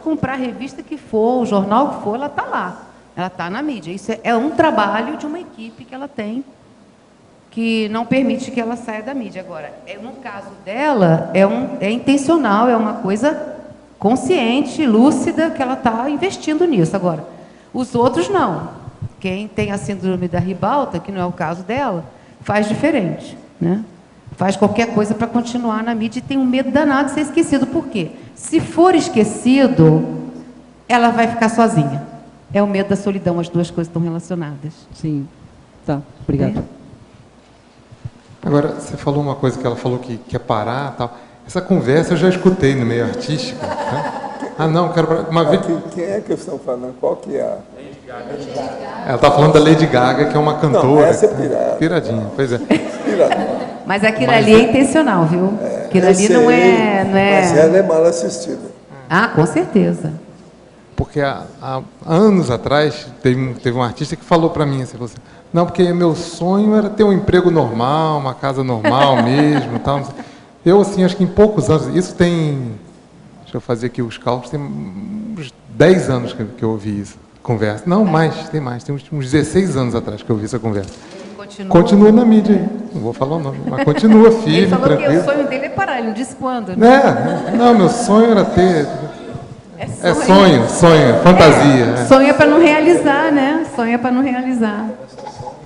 comprar a revista que for, o jornal que for, ela está lá. Ela está na mídia. Isso é um trabalho de uma equipe que ela tem, que não permite que ela saia da mídia. Agora, no caso dela, é intencional, é uma coisa consciente, lúcida, que ela está investindo nisso. Agora, os outros não. Quem tem a síndrome da ribalta, que não é o caso dela, faz diferente, né? Faz qualquer coisa para continuar na mídia e tem um medo danado de ser esquecido. Por quê? Se for esquecido, ela vai ficar sozinha. É o medo da solidão, as duas coisas estão relacionadas. Sim. Tá, obrigado. Agora, você falou uma coisa que ela falou que quer parar e tal. Essa conversa eu já escutei no meio artístico. Né? Ah, não, quero parar. Uma vez... Quem é que estão falando? Qual que é a... Lady Gaga. Ela está falando da Lady Gaga, que é uma cantora. Não, essa é pirada. Piradinha, pois é. Mas aquilo ali é intencional, viu? Aquilo ali não é... Mas ela é mal assistida. Ah, com certeza. Porque há anos atrás, teve um artista que falou para mim assim, não, porque meu sonho era ter um emprego normal, uma casa normal mesmo. Tal. Eu, assim, acho que em poucos anos, isso tem, deixa eu fazer aqui os cálculos, tem uns 10 anos que eu ouvi isso, conversa. Não, tem uns 16 anos atrás que eu ouvi essa conversa. Continua na mídia aí, não vou falar o nome, mas continua firme, ele falou tranquilo. que o sonho dele é parar, ele não disse quando. Né? Não, meu sonho era ter... É sonho, fantasia. Sonho é para não realizar, né? Sonho é para não realizar.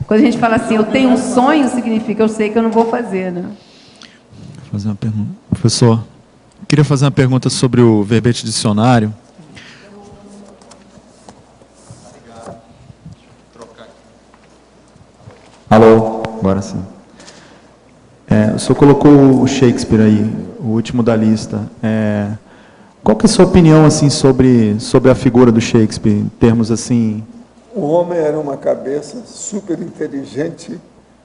Quando a gente fala assim, eu tenho um sonho, significa eu sei que eu não vou fazer, né? Vou fazer uma pergunta. Professor, eu queria fazer uma pergunta sobre o verbete dicionário. Alô, agora sim. O senhor colocou o Shakespeare aí, o último da lista. Qual que é a sua opinião assim sobre a figura do Shakespeare, em termos assim? O homem era uma cabeça super inteligente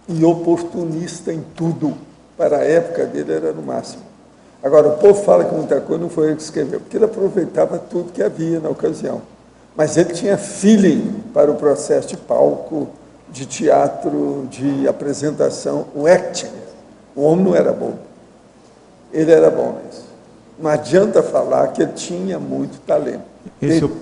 e oportunista em tudo. Para a época dele era no máximo. Agora, o povo fala que muita coisa não foi ele que escreveu, porque ele aproveitava tudo que havia na ocasião. Mas ele tinha feeling para o processo de palco, de teatro, de apresentação, o acting. O homem não era bom. Ele era bom nisso. Não adianta falar que ele tinha muito talento.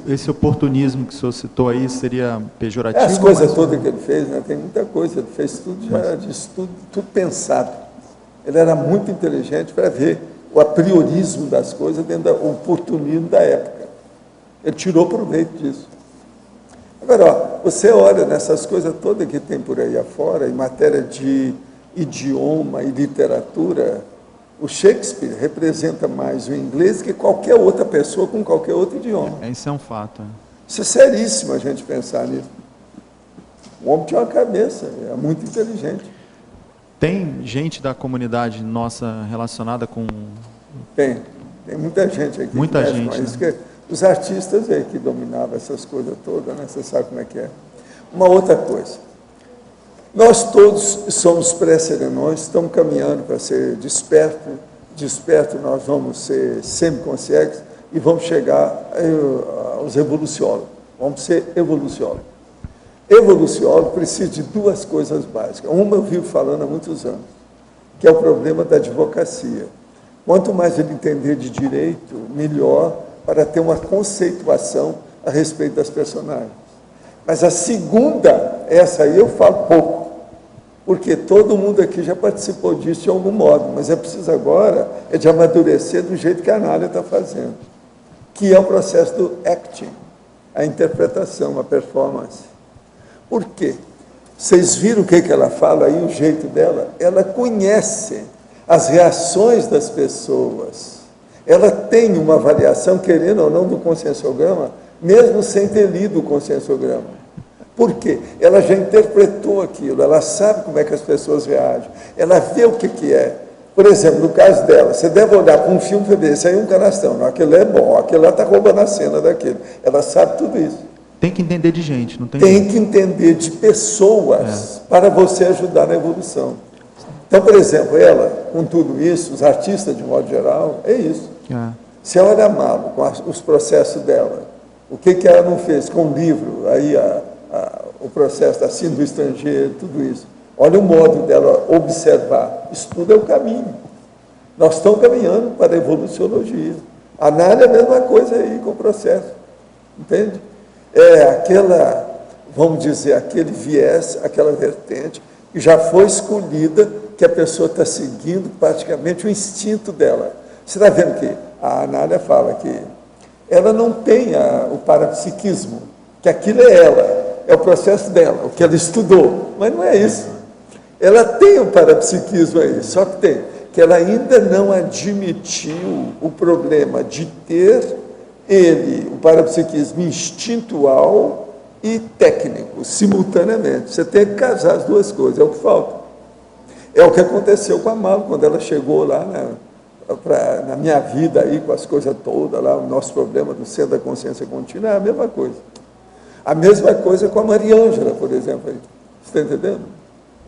Esse oportunismo que o senhor citou aí seria pejorativo? As coisas todas que ele fez, né? Tem muita coisa, ele fez tudo, tudo pensado. Ele era muito inteligente para ver o apriorismo das coisas dentro do oportunismo da época. Ele tirou proveito disso. Agora, você olha nessas coisas todas que tem por aí afora, em matéria de idioma e literatura, o Shakespeare representa mais o inglês que qualquer outra pessoa com qualquer outro idioma. Isso é um fato. Isso é seríssimo a gente pensar nisso. O homem tinha uma cabeça, é muito inteligente. Tem gente da comunidade nossa relacionada com... Tem muita gente aqui. Muita gente. Isso, que os artistas aí que dominavam essas coisas todas, né? Você sabe como é que é. Uma outra coisa. Nós todos somos pré-serenões, estamos caminhando para ser desperto nós vamos ser semiconscientes e vamos chegar aos evoluciólogos. Vamos ser evoluciólogos. Evoluciólogo precisa de duas coisas básicas. Uma eu vivo falando há muitos anos, que é o problema da advocacia. Quanto mais ele entender de direito, melhor para ter uma conceituação a respeito das personagens. Mas a segunda, essa aí eu falo pouco, porque todo mundo aqui já participou disso de algum modo, mas é preciso agora de amadurecer do jeito que a Anália está fazendo, que é o processo do acting, a interpretação, a performance. Por quê? Vocês viram o que ela fala aí, o jeito dela? Ela conhece as reações das pessoas. Ela tem uma avaliação, querendo ou não, do conscienciograma, mesmo sem ter lido o conscienciograma. Por quê? Ela já interpretou aquilo, ela sabe como é que as pessoas reagem, ela vê o que é. Por exemplo, no caso dela, você deve olhar para um filme e ver, esse aí é um canastrão, não, aquele é bom, aquele lá está roubando a cena daquele. Ela sabe tudo isso. Tem que entender de gente, não tem? Tem que entender de pessoas para você ajudar na evolução. Então, por exemplo, ela, com tudo isso, os artistas de modo geral, é isso. Se ela era malo com os processos dela, o que ela não fez com o livro, aí o processo da síndrome do estrangeiro, tudo isso. Olha o modo dela observar. Isso tudo é o caminho. Nós estamos caminhando para a evoluciologia. A Anália é a mesma coisa aí com o processo. Entende? É aquela, vamos dizer, aquele viés, aquela vertente, que já foi escolhida, que a pessoa está seguindo praticamente o instinto dela. Você está vendo que a Anália fala que ela não tem o parapsiquismo, que aquilo é ela, é o processo dela, o que ela estudou, mas não é isso. Ela tem o parapsiquismo aí, só que tem, que ela ainda não admitiu o problema de ter o parapsiquismo instintual e técnico, simultaneamente. Você tem que casar as duas coisas, é o que falta. É o que aconteceu com a Malu, quando ela chegou lá na minha vida, aí, com as coisas todas, lá, o nosso problema do centro da consciência contínua, é a mesma coisa. A mesma coisa com a Maria Ângela, por exemplo. Aí. Você está entendendo?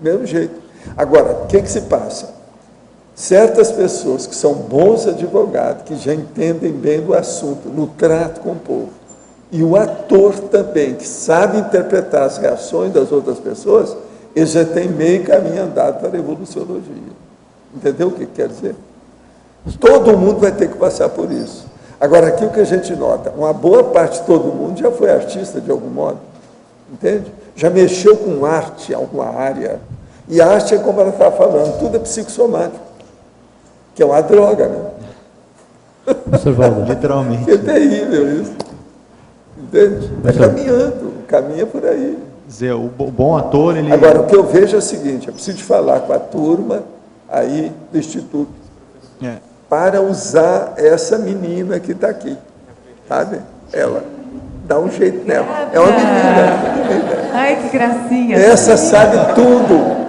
Mesmo jeito. Agora, o que se passa? Certas pessoas que são bons advogados, que já entendem bem do assunto, no trato com o povo, e o ator também, que sabe interpretar as reações das outras pessoas, ele já tem meio caminho andado para a evoluciologia. Entendeu o que quer dizer? Todo mundo vai ter que passar por isso. Agora, aqui o que a gente nota, uma boa parte de todo mundo já foi artista de algum modo, entende? Já mexeu com arte em alguma área. E a arte é como ela está falando, tudo é psicossomático, que é uma droga, né? Literalmente. É terrível isso. Entende? Está caminhando, caminha por aí. Dizer, o bom ator, ele... Agora, o que eu vejo é o seguinte, eu preciso de falar com a turma aí do Instituto, para usar essa menina que está aqui, sabe? Ela, dá um jeito nela. É uma menina. Ai, que gracinha. Essa sabe tudo.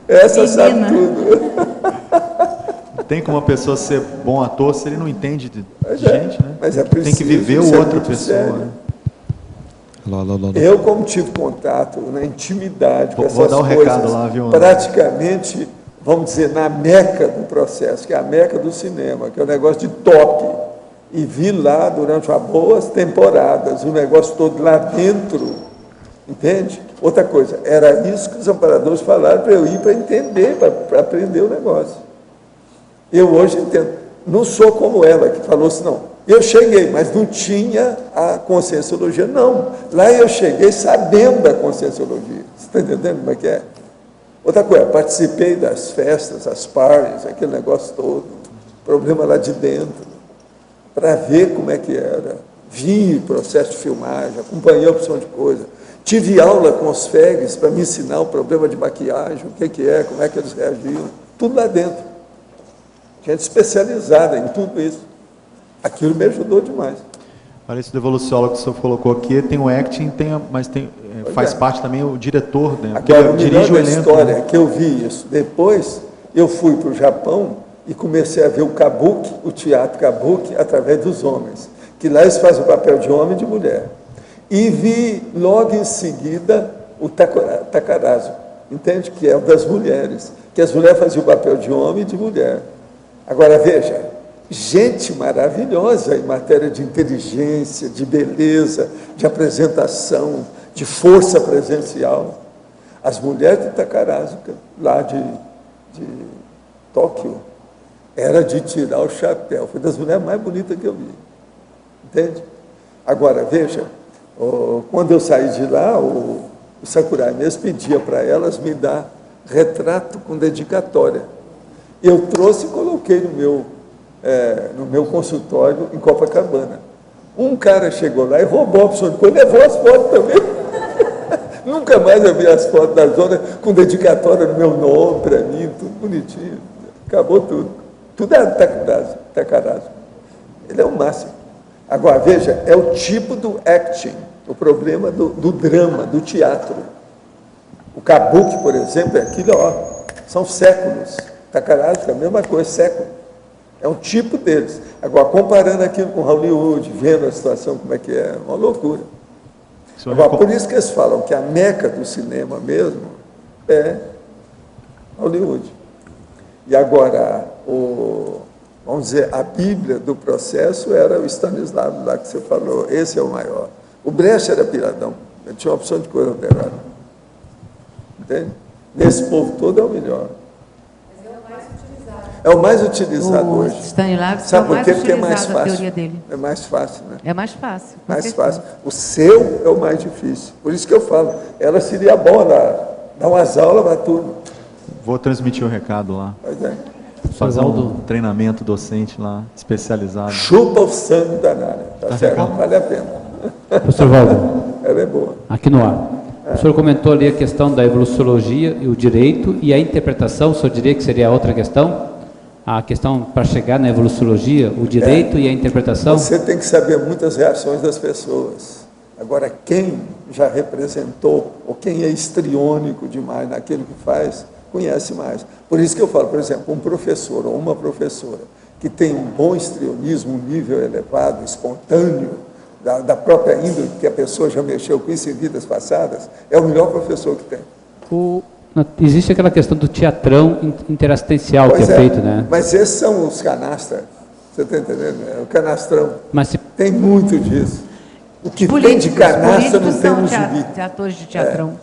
Essa sabe tudo. Tem como uma pessoa ser bom ator se ele não entende de gente, né? Mas é preciso, tem que viver o outra pessoa. Né? Eu, como tive contato na intimidade com essas vou dar um coisas, recado lá, viu? Praticamente, vamos dizer, na meca do processo, que é a meca do cinema, que é um negócio de top. E vi lá, durante boas temporadas, o negócio todo lá dentro, entende? Outra coisa, era isso que os amparadores falaram para eu ir para entender, para aprender o negócio. Eu hoje entendo. Não sou como ela, que falou assim, não. Eu cheguei, mas não tinha a conscienciologia, não. Lá eu cheguei sabendo da conscienciologia. Você está entendendo como é que é? Outra coisa, participei das festas, as parties, aquele negócio todo. Problema lá de dentro. Para ver como é que era. Vi o processo de filmagem, acompanhei a opção de coisa. Tive aula com os FEGs para me ensinar o problema de maquiagem, o que é, como é que eles reagiram. Tudo lá dentro. Gente especializada em tudo isso. Aquilo me ajudou demais. Olha, esse do evoluciólogo que o senhor colocou aqui, tem o acting, mas tem faz parte também o diretor, né? Agora, o melhor dirige o da elenco. história é que eu vi isso. Depois, eu fui para o Japão e comecei a ver o kabuki, o teatro kabuki, através dos homens. Que lá eles fazem o papel de homem e de mulher. E vi logo em seguida o takarazu, entende? Que é o das mulheres. Que as mulheres faziam o papel de homem e de mulher. Agora, veja, gente maravilhosa em matéria de inteligência, de beleza, de apresentação, de força presencial. As mulheres de Takarazu, lá de Tóquio, era de tirar o chapéu. Foi das mulheres mais bonitas que eu vi. Entende? Agora, veja, quando eu saí de lá, o Sakurai mesmo pedia para elas me dar retrato com dedicatória. Eu trouxe e coloquei no meu consultório em Copacabana. Um cara chegou lá e roubou a opção de cor, levou as fotos também. Nunca mais eu vi as fotos da zona com dedicatória no meu nome, para mim, tudo bonitinho. Acabou tudo. Tudo é Takarazu. Ele é o máximo. Agora, veja, é o tipo do acting, o problema do drama, do teatro. O kabuki, por exemplo, é aquilo, são séculos. Takarazu é a mesma coisa, século. É um tipo deles. Agora, comparando aquilo com Hollywood, vendo a situação como é que é, uma loucura. Agora, por isso que eles falam que a meca do cinema mesmo é Hollywood. E agora, vamos dizer, a Bíblia do processo era o Stanislavski lá que você falou, esse é o maior. O Brecht era piradão, ele tinha uma opção de coisa alterada. Entende? Nesse povo todo é o melhor. É o mais utilizado hoje. Stanislavski Sabe por quê? é o mais Porque é mais utilizado, a fácil. teoria dele. É mais fácil, né? É mais fácil. com Mais certeza. fácil. O seu é o mais difícil. Por isso que eu falo, ela seria boa dar umas aulas para turma. Vou transmitir o recado lá. Pois é. Fazer um treinamento docente lá, especializado. Chupa o sangue da Nália, tá certo? Vale a pena. Professor Valdo. Ela é boa. Aqui no ar. O senhor comentou ali a questão da evoluciologia e o direito e a interpretação, o senhor diria que seria outra questão? A questão para chegar na evoluciologia, o direito e a interpretação? Você tem que saber muitas reações das pessoas. Agora, quem já representou, ou quem é histriônico demais naquilo que faz, conhece mais. Por isso que eu falo, por exemplo, um professor ou uma professora que tem um bom histrionismo, um nível elevado, espontâneo, da própria índole, que a pessoa já mexeu com isso em vidas passadas, é o melhor professor que tem. Existe aquela questão do teatrão interassistencial que é feito, né? Mas esses são os canastras, você está entendendo? É o canastrão. Mas tem muito disso. O que tem de canastra não tem no gibi. Teatores de teatrão.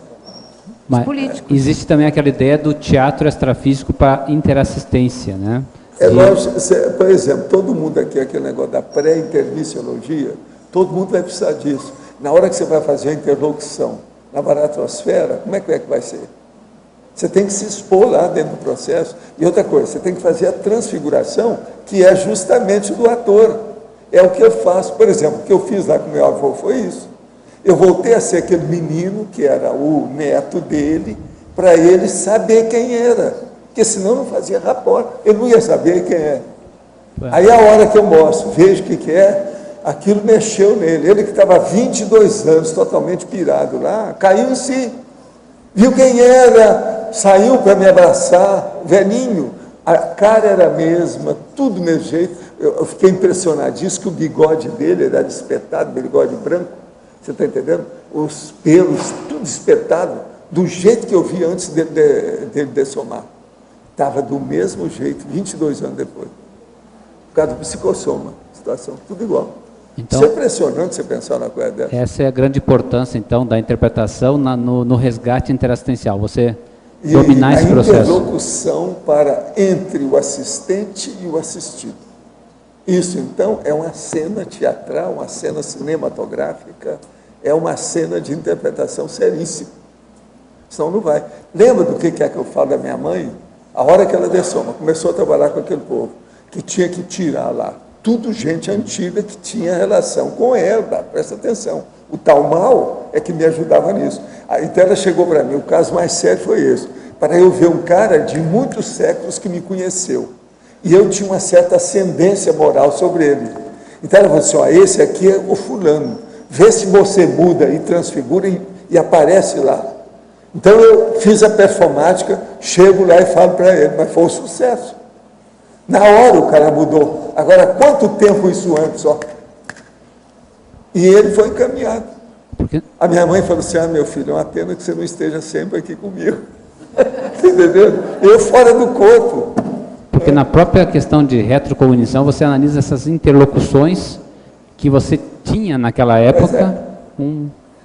Mas existe também aquela ideia do teatro extrafísico para interassistência, né? É lógico, por exemplo, todo mundo aqui, aquele negócio da pré-intermissiologia, todo mundo vai precisar disso. Na hora que você vai fazer a interlocução na baratosfera, como é que vai ser? Você tem que se expor lá dentro do processo. E outra coisa, você tem que fazer a transfiguração, que é justamente do ator. É o que eu faço. Por exemplo, o que eu fiz lá com meu avô foi isso. Eu voltei a ser aquele menino, que era o neto dele, para ele saber quem era. Porque senão não fazia rapport. Ele não ia saber quem é. Aí a hora que eu mostro, vejo o que é, aquilo mexeu nele. Ele que estava há 22 anos totalmente pirado lá, caiu em si. Viu quem era, saiu para me abraçar, velhinho. A cara era a mesma, tudo do mesmo jeito. Eu fiquei impressionadíssimo que o bigode dele era espetado, bigode branco. Você está entendendo? Os pelos, tudo espetado, do jeito que eu vi antes dele dessomar. Estava do mesmo jeito, 22 anos depois. Por causa do psicossoma, situação, tudo igual. Então, isso é impressionante você pensar na coisa dessa. Essa é a grande importância, então, da interpretação no resgate interassistencial. Você dominar esse processo. A interlocução entre o assistente e o assistido. Isso, então, é uma cena teatral, uma cena cinematográfica, é uma cena de interpretação seríssima. Senão não vai. Lembra do que é que eu falo da minha mãe? A hora que ela dessoma, começou a trabalhar com aquele povo, que tinha que tirar lá. Tudo gente antiga que tinha relação com ela, presta atenção. O tal mal é que me ajudava nisso. Então ela chegou para mim, o caso mais sério foi esse, para eu ver um cara de muitos séculos que me conheceu. E eu tinha uma certa ascendência moral sobre ele. Então ela falou assim, esse aqui é o fulano, vê se você muda e transfigura e aparece lá. Então eu fiz a performática, chego lá e falo para ele, mas foi um sucesso. Na hora o cara mudou. Agora, quanto tempo isso antes, ó? E ele foi encaminhado. A minha mãe falou assim, meu filho, é uma pena que você não esteja sempre aqui comigo. Entendeu? Eu fora do corpo. Porque na própria questão de retrocognição, você analisa essas interlocuções que você tinha naquela época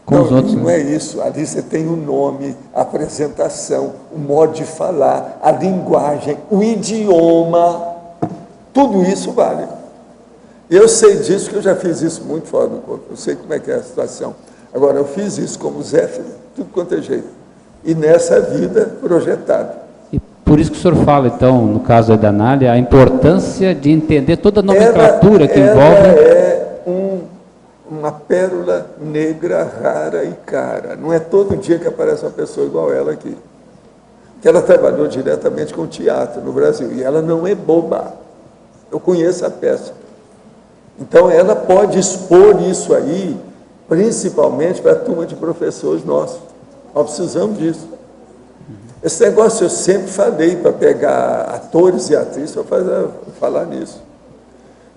com os outros. Não é isso. Ali você tem o nome, a apresentação, o modo de falar, a linguagem, o idioma. Tudo isso vale. Eu sei disso, que eu já fiz isso muito fora do corpo. Eu sei como é que é a situação. Agora, eu fiz isso como Zé, tudo quanto é jeito. E nessa vida projetada. E por isso que o senhor fala, então, no caso da Anália, a importância de entender toda a nomenclatura que envolve... é uma pérola negra, rara e cara. Não é todo dia que aparece uma pessoa igual ela aqui. Que ela trabalhou diretamente com teatro no Brasil. E ela não é boba. Eu conheço a peça. Então, ela pode expor isso aí, principalmente para a turma de professores nossos. Nós precisamos disso. Esse negócio eu sempre falei para pegar atores e atrizes para falar nisso.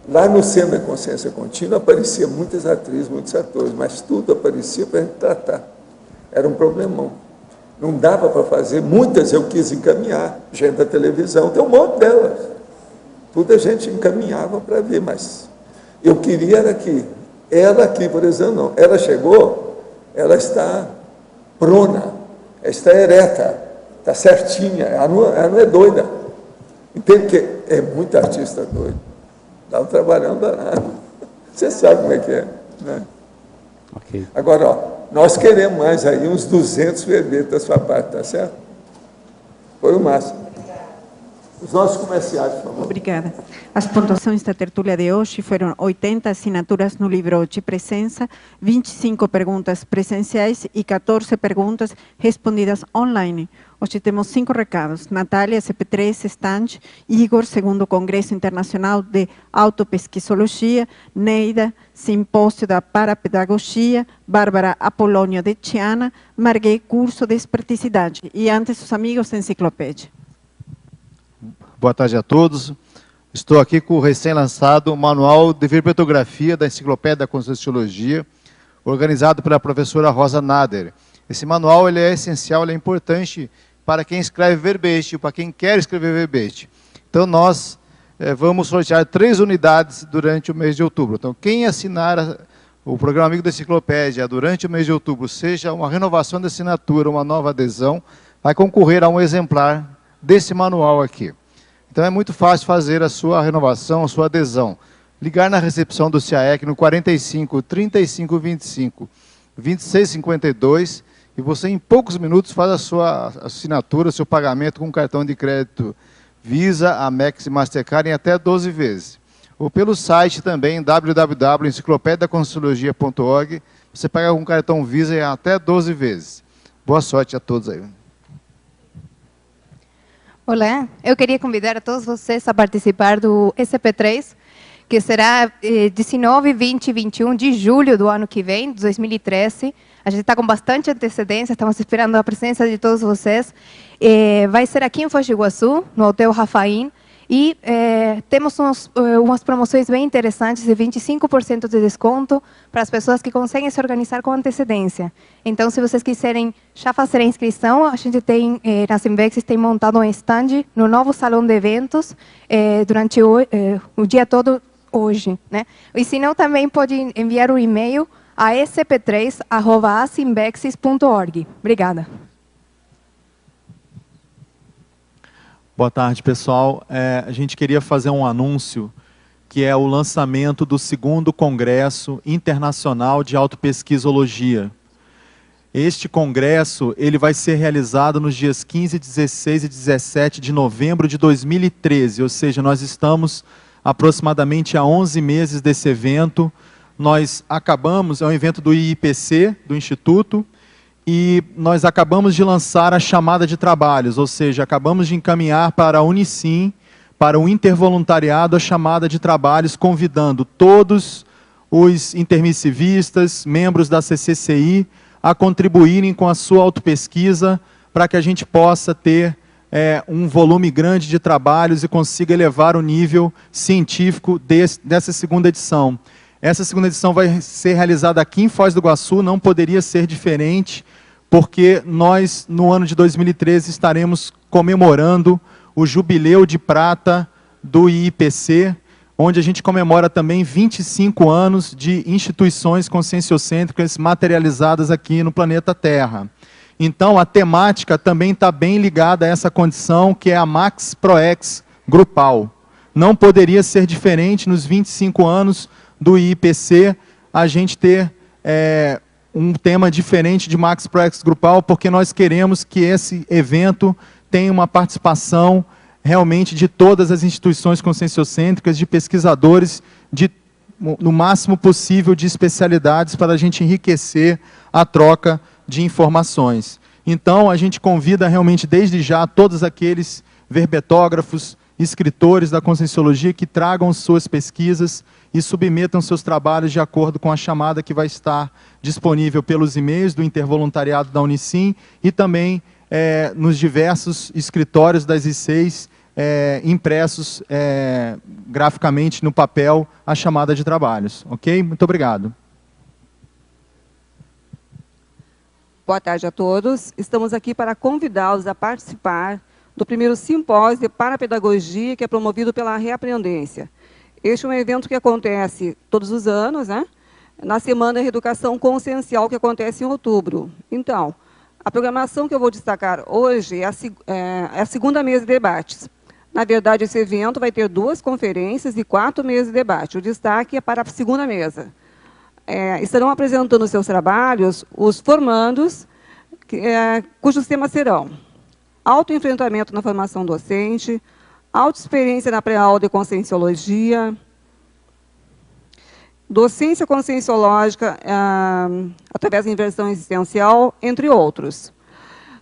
Lá no Centro da Consciência Contínua aparecia muitas atrizes, muitos atores, mas tudo aparecia para a gente tratar. Era um problemão. Não dava para fazer, muitas eu quis encaminhar, gente da televisão, tem um monte delas. Tudo a gente encaminhava para ver, mas eu queria era que ela aqui, por exemplo, não. Ela chegou, ela está prona, ela está ereta, está certinha, ela não é doida. Entende que é muito artista doido. Estava trabalhando danado. Você sabe como é que é, né? Okay. Agora, ó, nós queremos mais aí uns 200 verbetes da sua parte, tá certo? Foi o máximo. Os nossos comerciais, por favor. Obrigada. As pontuações da tertúlia de hoje foram 80 assinaturas no livro de presença, 25 perguntas presenciais e 14 perguntas respondidas online. Hoje temos 5 recados. Natália, CP3, Stange, Igor, 2º Congresso Internacional de Autopesquisologia, Neida, Simpósio da Parapedagogia, Bárbara Apolônio de Tiana, Marguerite, Curso de Esperticidade. E antes, os amigos da Enciclopédia. Boa tarde a todos. Estou aqui com o recém-lançado Manual de Verbetografia da Enciclopédia da Conscienciologia, organizado pela professora Rosa Nader. Esse manual ele é essencial, ele é importante para quem escreve verbete, para quem quer escrever verbete. Então, nós vamos sortear 3 unidades durante o mês de outubro. Então, quem assinar o programa Amigo da Enciclopédia durante o mês de outubro, seja uma renovação de assinatura, uma nova adesão, vai concorrer a um exemplar desse manual aqui. Então, é muito fácil fazer a sua renovação, a sua adesão. Ligar na recepção do CIAEC no 45 35 25 26 52 e você, em poucos minutos, faz a sua assinatura, seu pagamento com cartão de crédito Visa, Amex e Mastercard em até 12 vezes. Ou pelo site também, www.enciclopediaconscienciologia.org, você paga com cartão Visa em até 12 vezes. Boa sorte a todos aí. Olá, eu queria convidar a todos vocês a participar do SP3, que será 19, 20 e 21 de julho do ano que vem, 2013. A gente está com bastante antecedência, estamos esperando a presença de todos vocês. Vai ser aqui em Foz do Iguaçu, no Hotel Rafaim, e temos umas promoções bem interessantes de 25% de desconto para as pessoas que conseguem se organizar com antecedência. Então, se vocês quiserem já fazer a inscrição, a gente tem, na Simbex, tem montado um stand no novo salão de eventos durante o dia todo hoje, né? E se não, também pode enviar um e-mail a scp3@asimbexis.org. Obrigada. Boa tarde, pessoal. A gente queria fazer um anúncio, que é o lançamento do 2º Congresso Internacional de Autopesquisologia. Este congresso ele vai ser realizado nos dias 15, 16 e 17 de novembro de 2013, ou seja, nós estamos aproximadamente há 11 meses desse evento. Nós acabamos, é um evento do IIPC, do Instituto, e nós acabamos de lançar a chamada de trabalhos, ou seja, acabamos de encaminhar para a Unicim, para o intervoluntariado, a chamada de trabalhos, convidando todos os intermissivistas, membros da CCCI, a contribuírem com a sua autopesquisa para que a gente possa ter um volume grande de trabalhos e consiga elevar o nível científico dessa segunda edição. Essa segunda edição vai ser realizada aqui em Foz do Iguaçu, não poderia ser diferente, porque nós, no ano de 2013, estaremos comemorando o Jubileu de Prata do IIPC, onde a gente comemora também 25 anos de instituições conscienciocêntricas materializadas aqui no planeta Terra. Então, a temática também está bem ligada a essa condição, que é a Max Proex grupal. Não poderia ser diferente nos 25 anos do IIPC, a gente ter um tema diferente de Max Proex grupal, porque nós queremos que esse evento tenha uma participação realmente de todas as instituições conscienciocêntricas, de pesquisadores, no máximo possível de especialidades, para a gente enriquecer a troca de informações. Então, a gente convida realmente desde já todos aqueles verbetógrafos, escritores da Conscienciologia que tragam suas pesquisas e submetam seus trabalhos de acordo com a chamada que vai estar disponível pelos e-mails do Intervoluntariado da Unicim e também nos diversos escritórios das I6 impressos graficamente no papel a chamada de trabalhos. Ok? Muito obrigado. Boa tarde a todos. Estamos aqui para convidá-los a participar do primeiro simpósio de parapedagogia que é promovido pela Reaprendência. Este é um evento que acontece todos os anos, né? Na Semana de Educação Consciencial, que acontece em outubro. Então, a programação que eu vou destacar hoje é a segunda mesa de debates. Na verdade, esse evento vai ter 2 conferências e 4 mesas de debate. O destaque é para a segunda mesa. Estarão apresentando seus trabalhos os formandos, cujos temas serão autoenfrentamento na formação docente, autoexperiência na pré-aula de conscienciologia, docência conscienciológica através da inversão existencial, entre outros.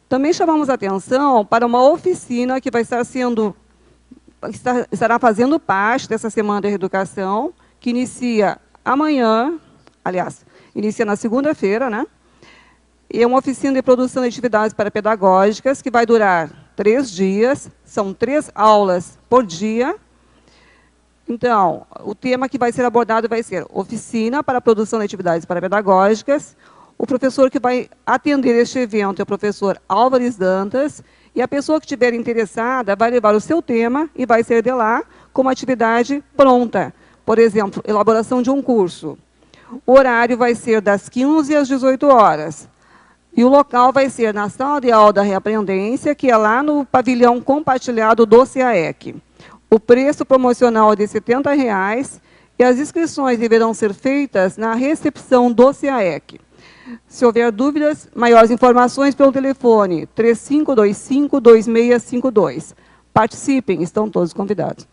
Também chamamos a atenção para uma oficina que vai estará fazendo parte dessa Semana da Reeducação, que inicia amanhã, aliás, inicia na segunda-feira, né? E é uma oficina de produção de atividades parapedagógicas que vai durar 3 dias, são 3 aulas por dia. Então, o tema que vai ser abordado vai ser oficina para a produção de atividades parapedagógicas. O professor que vai atender este evento é o professor Álvares Dantas, e a pessoa que estiver interessada vai levar o seu tema e vai ser de lá com uma atividade pronta. Por exemplo, elaboração de um curso. O horário vai ser das 15 às 18 horas. E o local vai ser na sala de aula da Reaprendência, que é lá no pavilhão compartilhado do CAEC. O preço promocional é de R$ 70,00 e as inscrições deverão ser feitas na recepção do CAEC. Se houver dúvidas, maiores informações pelo telefone 3525-2652. Participem, estão todos convidados.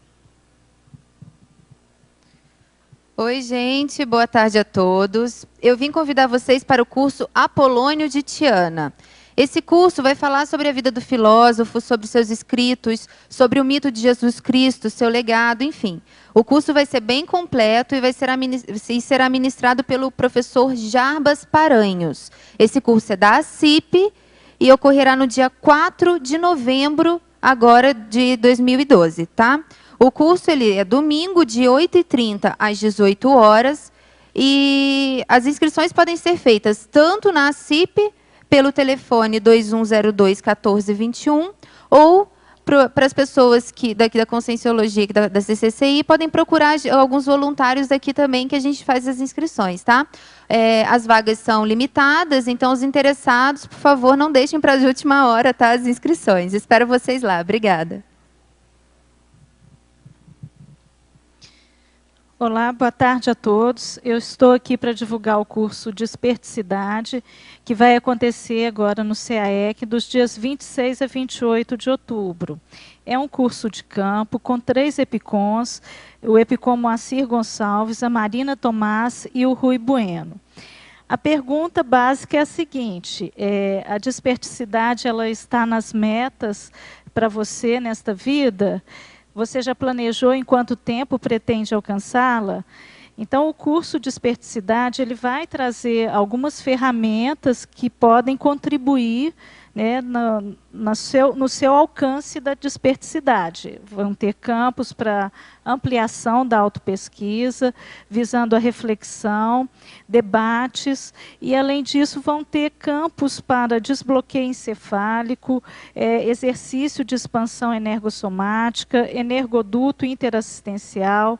Oi, gente, boa tarde a todos. Eu vim convidar vocês para o curso Apolônio de Tiana. Esse curso vai falar sobre a vida do filósofo, sobre seus escritos, sobre o mito de Jesus Cristo, seu legado, enfim. O curso vai ser bem completo e será ministrado pelo professor Jarbas Paranhos. Esse curso é da ACIP e ocorrerá no dia 4 de novembro, agora de 2012, tá? O curso é domingo, de 8h30 às 18 horas, e as inscrições podem ser feitas tanto na ACIP, pelo telefone 2102-1421, ou para as pessoas daqui da Conscienciologia, da CCCI, podem procurar alguns voluntários daqui também, que a gente faz as inscrições, tá? As vagas são limitadas, então os interessados, por favor, não deixem para a última hora, tá, as inscrições. Espero vocês lá. Obrigada. Olá, boa tarde a todos. Eu estou aqui para divulgar o curso Desperticidade, que vai acontecer agora no CAEC, dos dias 26 a 28 de outubro. É um curso de campo com 3 EPICONs, o EPICON Moacir Gonçalves, a Marina Tomás e o Rui Bueno. A pergunta básica é a seguinte: a desperticidade ela está nas metas para você nesta vida? Você já planejou em quanto tempo pretende alcançá-la? Então, o curso de esperticidade ele vai trazer algumas ferramentas que podem contribuir, né, no seu alcance da desperticidade. Vão ter campos para ampliação da autopesquisa, visando a reflexão, debates, e, além disso, vão ter campos para desbloqueio encefálico, exercício de expansão energossomática, energoduto interassistencial.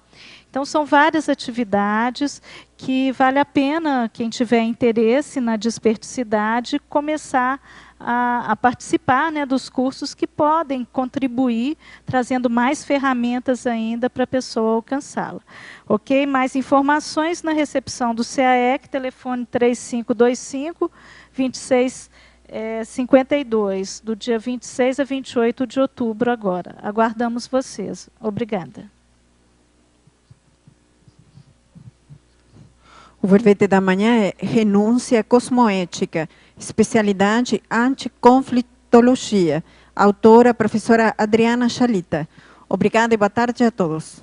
Então, são várias atividades que vale a pena, quem tiver interesse na desperticidade, começar a participar, né, dos cursos que podem contribuir, trazendo mais ferramentas ainda para a pessoa alcançá-la. Ok? Mais informações na recepção do CAEC, telefone 3525-2652, do dia 26 a 28 de outubro agora. Aguardamos vocês. Obrigada. O verbete da manhã é renúncia cosmoética, especialidade anticonflitologia. Autora, professora Adriana Chalita. Obrigada e boa tarde a todos.